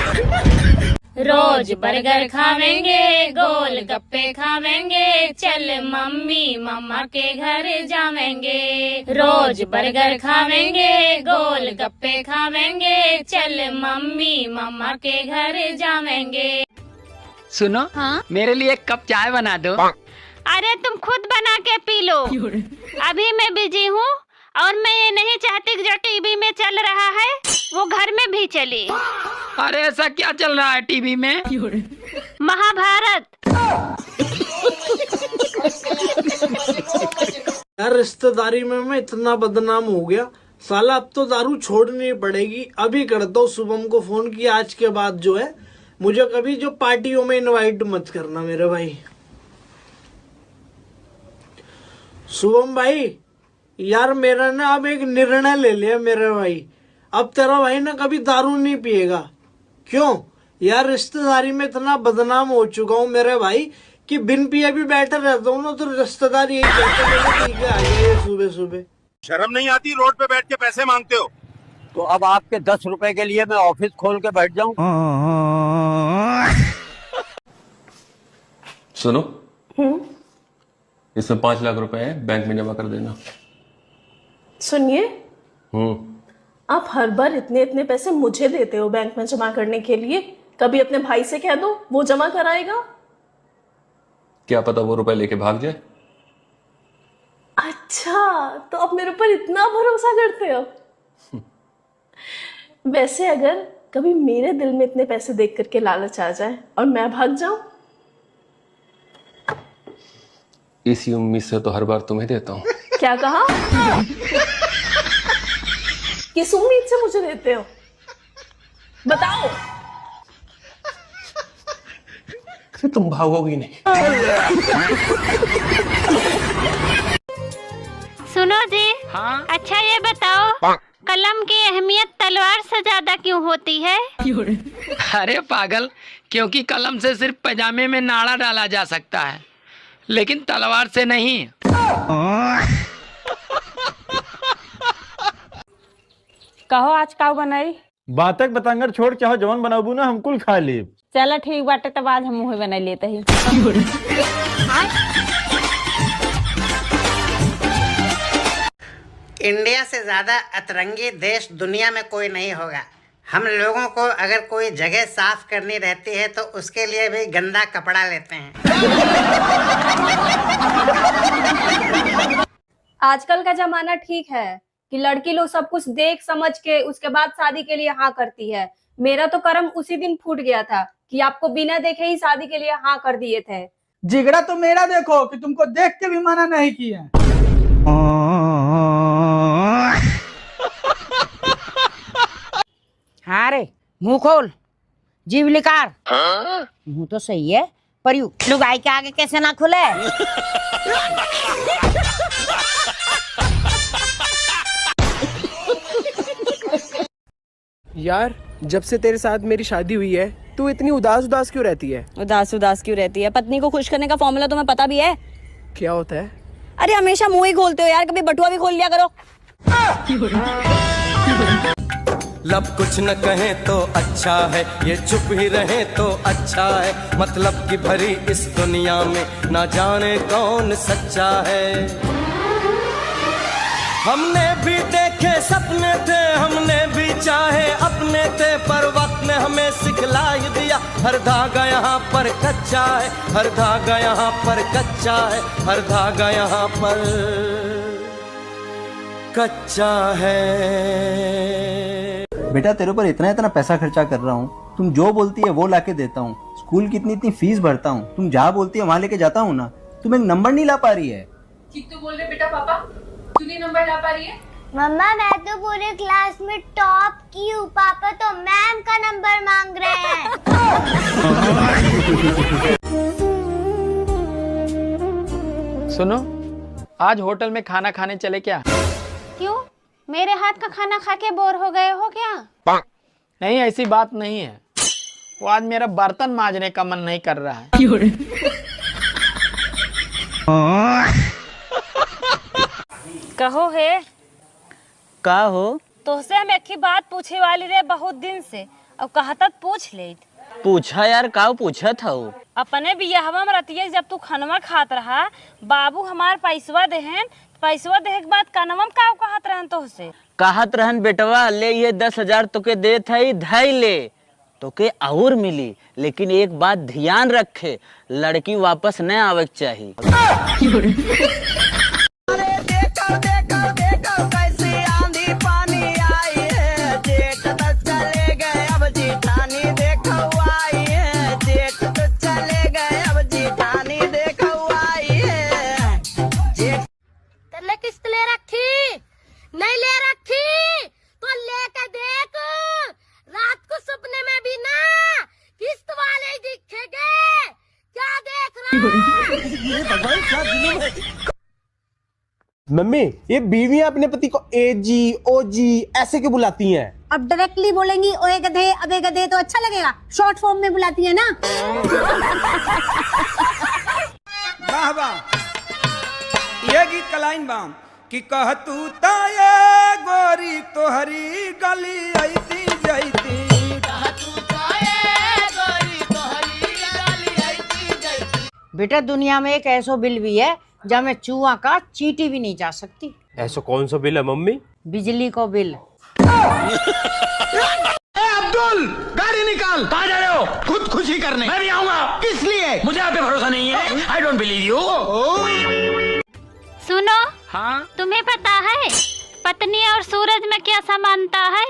रोज बर्गर खावेंगे, गोल गप्पे खावेंगे, चल मम्मी मम्मा के घर जावेंगे। रोज बर्गर खावेंगे, गोल गप्पे खावेंगे, चल मम्मी मम्मा के घर जावेंगे। सुनो, हाँ? मेरे लिए एक कप चाय बना दो। अरे तुम खुद बना के पी लो। अभी मैं बिजी हूँ और मैं ये नहीं चाहती कि जो टीवी में चल रहा है वो घर में भी चले। अरे ऐसा क्या चल रहा है टीवी में? महाभारत। यार रिश्तेदारी में मैं इतना बदनाम हो गया साला, अब तो दारू छोड़नी पड़ेगी। अभी करता हूँ शुभम को फोन की, आज के बाद जो है मुझे कभी जो पार्टियों में इनवाइट मत करना मेरे भाई। शुभम भाई यार, मेरा ना अब एक निर्णय ले लिया मेरे भाई, अब तेरा भाई ना कभी दारू नहीं पिएगा। क्यों यार, रिश्तेदारी में इतना बदनाम हो चुका हूँ मेरे भाई कि बिन पिए भी बैठे रहता हूँ ना, तो रिश्तेदार यही कहते हैं आ गए सुबह सुबह। शर्म नहीं आती? रोड पे बैठ के पैसे मांगते हो। तो अब आपके 10 रुपए के लिए मैं ऑफिस खोल के बैठ जाऊं? सुनो, इसमें 5 लाख रुपए है, बैंक में जमा कर देना। सुनिए, आप हर बार इतने इतने पैसे मुझे देते हो बैंक में जमा करने के लिए, कभी अपने भाई से कह दो, वो जमा कराएगा। क्या पता वो रुपए लेके भाग जाए। अच्छा, तो आप मेरे ऊपर इतना भरोसा करते हो। वैसे अगर कभी मेरे दिल में इतने पैसे देख करके लालच आ जाए और मैं भाग जाऊं? इसी उम्मीद से तो हर बार तुम्हें देता हूँ। क्या कहा? किस उम्मीद से मुझे देते हो? बताओ। तुम भागोगी नहीं। सुनो जी। हाँ? अच्छा ये बताओ, कलम की अहमियत तलवार से ज्यादा क्यों होती है? अरे पागल, क्योंकि कलम से सिर्फ पैजामे में नाड़ा डाला जा सकता है, लेकिन तलवार से नहीं। कहो आज का बनाई? बातक बतंगर छोड़ चाहो जवन बनाबू ना हम कुल खा ली। चलो ठीक बाटे, तब आज हम वही बना लेते ही। इंडिया से ज्यादा अतरंगी देश दुनिया में कोई नहीं होगा। हम लोगों को अगर कोई जगह साफ करनी रहती है तो उसके लिए भी गंदा कपड़ा लेते हैं। आजकल का जमाना ठीक है कि लड़की लोग सब कुछ देख समझ के उसके बाद शादी के लिए हाँ करती है। मेरा तो कर्म उसी दिन फूट गया था कि आपको बिना देखे ही शादी के लिए हाँ कर दिए थे। जिगड़ा तो मेरा देखो कि तुमको देख के भी मना नहीं किया। हाँ रे, मुंह खोल, जीव लिकार। मुंह तो सही है पर यू लुगाई के आगे कैसे ना खुले। यार, जब से तेरे साथ मेरी शादी हुई है तू इतनी उदास उदास क्यों रहती है? उदास उदास क्यों रहती है? पत्नी को खुश करने का फॉर्मूला तुम्हें पता भी है? क्या होता है? अरे हमेशा मुंह ही खोलते हो यार, कभी बटुआ भी खोल लिया करो। लब कुछ न कहे तो अच्छा है, ये चुप ही रहे तो अच्छा है। मतलब की भरी इस दुनिया में ना जाने कौन सच्चा है। हमने भी देखे सपने थे, हमने भी चाहे अपने थे, पर वक्त ने हमें सिखला ही दिया हर धागा यहाँ पर कच्चा है, हर धागा यहाँ पर कच्चा है, हर धागा यहाँ पर कच्चा है। बेटा तेरे ऊपर इतना इतना पैसा खर्चा कर रहा हूँ, तुम जो बोलती है वो लाके देता हूँ, स्कूल की इतनी इतनी फीस भरता हूँ, तुम जहाँ बोलती है वहाँ लेके जाता हूँ ना, तुम एक नंबर नहीं ला पा रही है। ठीक तो बोल रहे बेटा पापा, तू नहीं नंबर ला पा रही है? मम्मा मैं तो पूरे क्लास में टॉप की हूँ, पापा तो मैम का नंबर मांग रहे हैं। सुनो, आज होटल में खाना खाने चले क्या? क्यों, मेरे हाथ का खाना खा के बोर हो गए हो क्या? नहीं, ऐसी बात नहीं है, वो आज मेरा बर्तन मांजने का मन नहीं कर रहा है। कहो है का हो? तोहसे हम एक ही बात पूछे वाली रहे बहुत दिन से, अब कहा तक पूछ ले। पूछा यार, का पूछा था वो? अपने बियाहवा में रतिया जब तू खनवा खात रहा, बाबू हमार पैसवा देहन, पैसवा देहे के बाद कनवा का कहत रहन तोहसे? कहत रहन बेटवा ले ये 10,000 तोके दे थई, धई ले तोके और मिली, लेकिन एक बात ध्यान रखे, लड़की वापस न आवे चाहिए। किस्त ले रखी नहीं ले रखी तो लेकर देख, रात को सपने में भी ना किस्त वाले ही दिखेंगे। क्या देख रहा? मम्मी, ये बीवियां अपने पति को एजी ओजी ऐसे क्यों बुलाती हैं? अब डायरेक्टली बोलेंगी ओए गधे अबे गधे तो अच्छा लगेगा, शॉर्ट फॉर्म में बुलाती है ना। वाह वाह, ये गीत का लाइन बाम कि कह तू ताये गोरी तोहरी गली आईती जाईती, बेटा दुनिया में एक ऐसो बिल भी है जहाँ में चूहा का चींटी भी नहीं जा सकती। ऐसा कौन सा बिल है मम्मी? बिजली को बिल। अब्दुल, गाड़ी निकाल। कहाँ जा रहे हो? खुदकुशी करने। मैं भी आऊंगा। किस लिए? मुझे आप पे भरोसा नहीं है। I don't believe you। सुनो, हाँ तुम्हें पता है पत्नी और सूरज में क्या समानता है?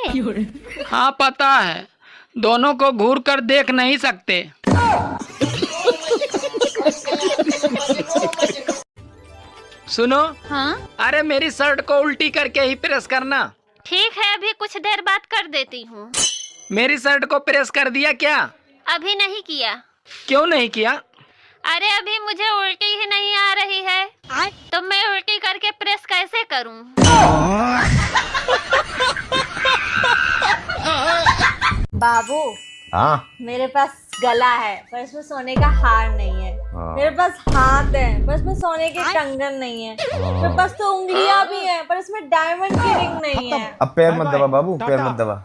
हाँ पता है, दोनों को घूर कर देख नहीं सकते। सुनो, हाँ अरे मेरी शर्ट को उल्टी करके ही प्रेस करना। ठीक है, अभी कुछ देर बाद कर देती हूँ। मेरी शर्ट को प्रेस कर दिया क्या? अभी नहीं किया। क्यों नहीं किया? अरे अभी मुझे उल्टी ही नहीं आ रही है, तो मैं उल्टी करके प्रेस कैसे करूँ? बाबू, हाँ मेरे पास गला है पर इसमें सोने का हार नहीं है। मेरे पास हाथ है पर इसमें सोने के कंगन नहीं है। मेरे पास तो उंगलियां भी हैं पर इसमें डायमंड की रिंग नहीं है। अब पैर मत दबा बाबू, पैर मत दबा।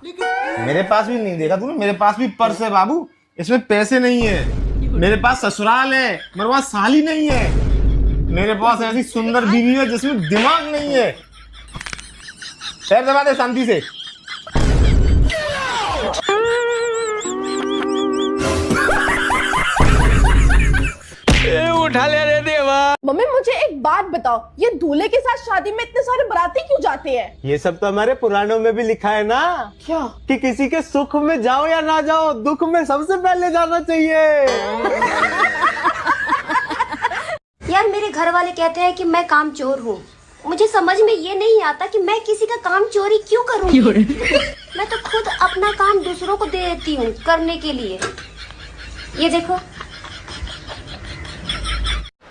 मेरे पास भी नहीं, देखा तूने, मेरे पास भी पर्स है बाबू, इसमें पैसे नहीं है। मेरे पास ससुराल है, मेरे पास साली नहीं है। मेरे पास ऐसी सुंदर बीवी है जिसमें दिमाग नहीं है। पैर दबा दे शांति से। उठा ले रे देवा। मम्मी मुझे एक बात बताओ, ये दूल्हे के साथ शादी में इतने सारे बाराती क्यों जाते हैं? ये सब तो हमारे पुराणों में भी लिखा है ना। क्या? कि किसी के सुख में जाओ या ना जाओ, दुख में सबसे पहले जाना चाहिए। यार मेरे घर वाले कहते हैं कि मैं कामचोर हूँ, मुझे समझ में ये नहीं आता कि मैं किसी का काम चोरी क्यों करूँगी। मैं तो खुद अपना काम दूसरों को दे देती हूँ करने के लिए। ये देखो।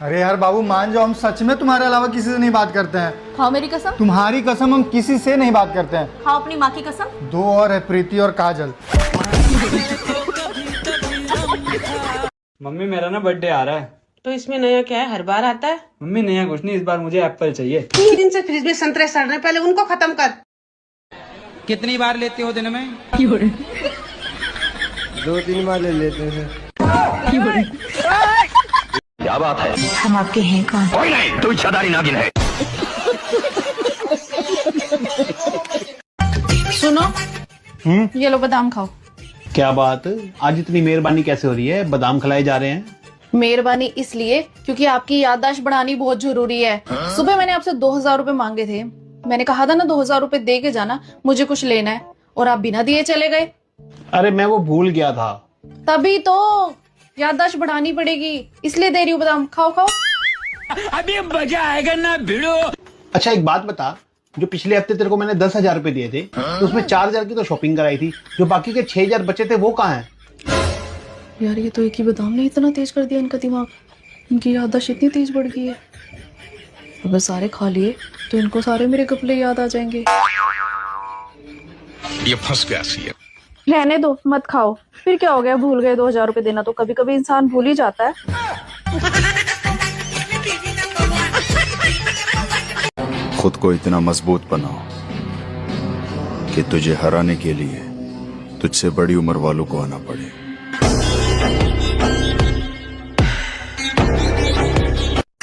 अरे यार बाबू मान जाओ, हम सच में तुम्हारे अलावा किसी से नहीं बात करते हैं। खाओ मेरी कसम। तुम्हारी कसम, हम किसी से नहीं बात करते हैं। खाओ अपनी माँ की कसम। 2 और है, प्रीति और काजल। मम्मी मेरा ना बर्थडे आ रहा है। तो इसमें नया क्या है, हर बार आता है? मम्मी नया कुछ नहीं, इस बार मुझे एप्पल चाहिए। 3 दिन से फ्रिज में संतरे सड़ रहे, पहले उनको खत्म कर। कितनी बार लेते हो दिन में? 2-3 बार ले लेते हैं। क्या बात है? हम आपके हैं कौन? कोई नहीं, तू इच्छाधारी नागिन है। सुनो, ये लो बादाम खाओ। क्या बात, आज इतनी मेहरबानी कैसे हो रही है? बादाम खिलाए जा रहे हैं। मेहरबानी इसलिए क्योंकि आपकी याददाश्त बढ़ानी बहुत जरूरी है। सुबह मैंने आपसे 2000 रुपए मांगे थे, मैंने कहा था ना 2000 रुपए दे के जाना, मुझे कुछ लेना है, और आप बिना दिए चले गए। अरे मैं वो भूल गया था। तभी तो याददाश्त बढ़ानी पड़ेगी, इसलिए दे रही हूँ बादाम। खाओ खाओ। अभी मजा आएगा ना भिड़ो। अच्छा एक बात बता, जो पिछले हफ्ते तेरे को मैंने 10,000 रुपए दिए थे, तो उसमें 4,000 की तो शॉपिंग कराई थी, जो बाकी के 6,000 बचे थे वो कहाँ हैं? यार ये तो एक ही बादाम ने इतना तेज कर दिया इनका दिमाग, इनकी याददाश्त इतनी तेज बढ़ गई है। अगर सारे खा लिए तो इनको सारे मेरे कपड़े याद आ जाएंगे। ये फंस गया सी। रहने दो, मत खाओ। फिर क्या हो गया, भूल गए 2000 रुपए देना, तो कभी कभी इंसान भूल ही जाता है। खुद को इतना मजबूत बनाओ कि तुझे हराने के लिए तुझसे बड़ी उम्र वालों को आना पड़े।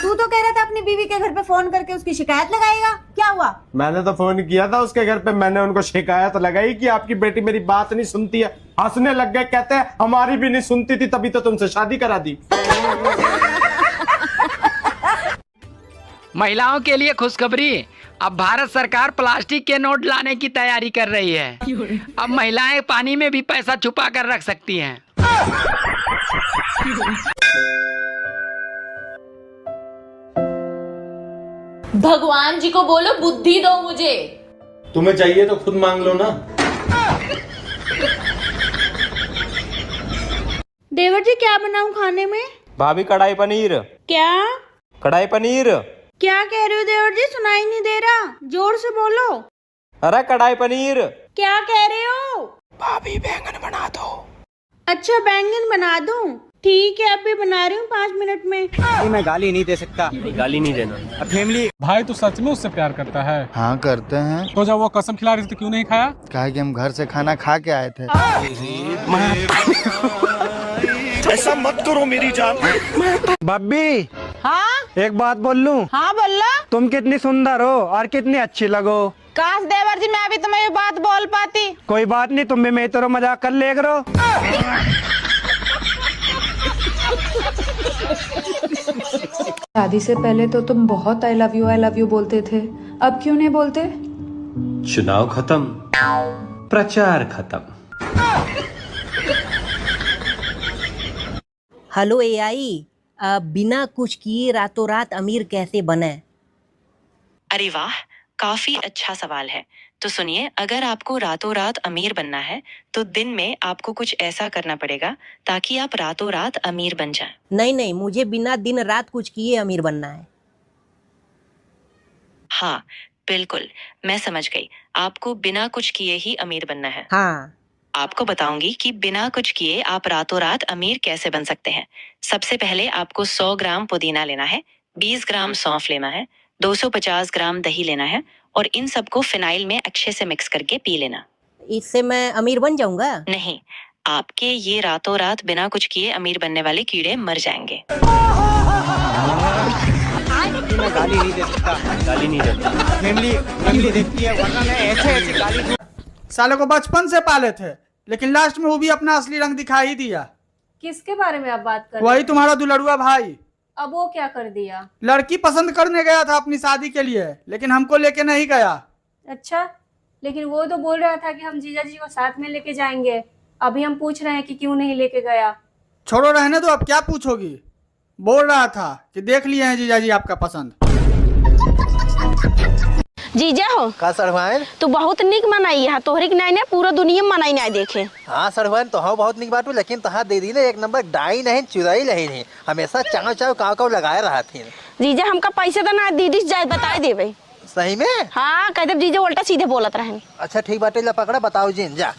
तू तो कह रहा था अपनी बीवी के घर पे फोन करके उसकी शिकायत लगाएगा, क्या हुआ? मैंने तो फोन किया था उसके घर पे, मैंने उनको शिकायत लगाई कि आपकी बेटी मेरी बात नहीं सुनती है। हंसने लग गए, कहते हैं हमारी भी नहीं सुनती थी, तभी तो तुमसे शादी करा दी। महिलाओं के लिए खुशखबरी, अब भारत सरकार प्लास्टिक के नोट लाने की तैयारी कर रही है। अब महिलाएं पानी में भी पैसा छुपा कर रख सकती हैं। भगवान जी को बोलो बुद्धि दो मुझे। तुम्हें चाहिए तो खुद मांग लो ना। देवर जी क्या बनाऊं खाने में? भाभी कढ़ाई पनीर। क्या कढ़ाई पनीर। क्या कह रहे हो देवर जी, सुनाई नहीं दे रहा, जोर से बोलो। अरे कढ़ाई पनीर। क्या कह रहे हो? भाभी बैंगन बना दो। अच्छा बैंगन बना दूं, ठीक है अभी बना रही हूँ 5 मिनट में। मैं गाली नहीं दे सकता। गाली नहीं देना। फैमिली भाई तू सच में उससे प्यार करता है? हाँ करते हैं। तो जब वो कसम खिला रही थी तो क्यों नहीं खाया? कहा कि हम घर से खाना खा के आए थे। ऐसा मत करो मेरी जान। बब्बी हाँ एक बात बोल लूं? हाँ बोलो। तुम कितनी सुंदर हो और कितनी अच्छी लगो। काश देवर जी मैं भी तुम्हें ये बात बोल पाती। कोई बात नहीं, तुम भी मैं तो मजाक कर ले करो। शादी से पहले तो तुम बहुत आई लव यू बोलते थे, अब क्यों नहीं बोलते? चुनाव खत्म, प्रचार खत्म। हेलो एआई, बिना कुछ किए रातों रात अमीर कैसे बने? अरे वाह, काफी अच्छा सवाल है। तो सुनिए, अगर आपको रातों रात अमीर बनना है तो दिन में आपको कुछ ऐसा करना पड़ेगा ताकि आप रातों रात अमीर बन जाएं। नहीं, मुझे बिना दिन रात कुछ किए अमीर बनना है। हाँ बिल्कुल, मैं समझ गई। आपको बिना कुछ किए ही अमीर बनना है। हाँ। आपको बताऊंगी कि बिना कुछ किए आप रातों रात अमीर कैसे बन सकते हैं। सबसे पहले आपको 100 ग्राम पुदीना लेना है, 20 ग्राम सौंफ लेना है, 250 ग्राम दही लेना है और इन सबको फिनाइल में अच्छे से मिक्स करके पी लेना। इससे मैं अमीर बन जाऊंगा? नहीं, आपके ये रातों रात बिना कुछ किए अमीर बनने वाले कीड़े मर जाएंगे। मैं गाली नहीं दे सकता। गाली नहीं देता। फैमिली देखती है, वरना मैं ऐसे गाली। साले को बचपन से पाले थे, लेकिन लास्ट में वो भी अपना असली रंग दिखा ही दिया। किसके बारे में आप बात कर रहे वही हैं? तुम्हारा दुलड़ुआ भाई। अब वो क्या कर दिया? लड़की पसंद करने गया था अपनी शादी के लिए, लेकिन हमको लेके नहीं गया। अच्छा, लेकिन वो तो बोल रहा था कि हम जीजा जी को साथ में लेके जाएंगे। अभी हम पूछ रहे हैं कि क्यों नहीं लेके गया। छोड़ो, रहने दो, अब क्या पूछोगी। बोल रहा था कि देख लिए हैं जीजा जी आपका पसंद। जीजा हो का सरवाइन तू बहुत निक मनाई है, तोहरी के नहीं पूरा दुनिया मनाई नहीं देखे। हाँ सरवाइन तो हाँ बहुत निक बात, लेकिन तहाँ दे दी ना एक नंबर डाई नहीं चुराई नहीं, हमेशा चाव चाव काव लगाए रहा थी। जीजा हमका पैसे तो ना दीदी जाए बताए देवे। सही में? हाँ कहते जीजा उल्टा सीधे बोलत रहे। अच्छा ठीक बात, पकड़ा बताओ जी जा।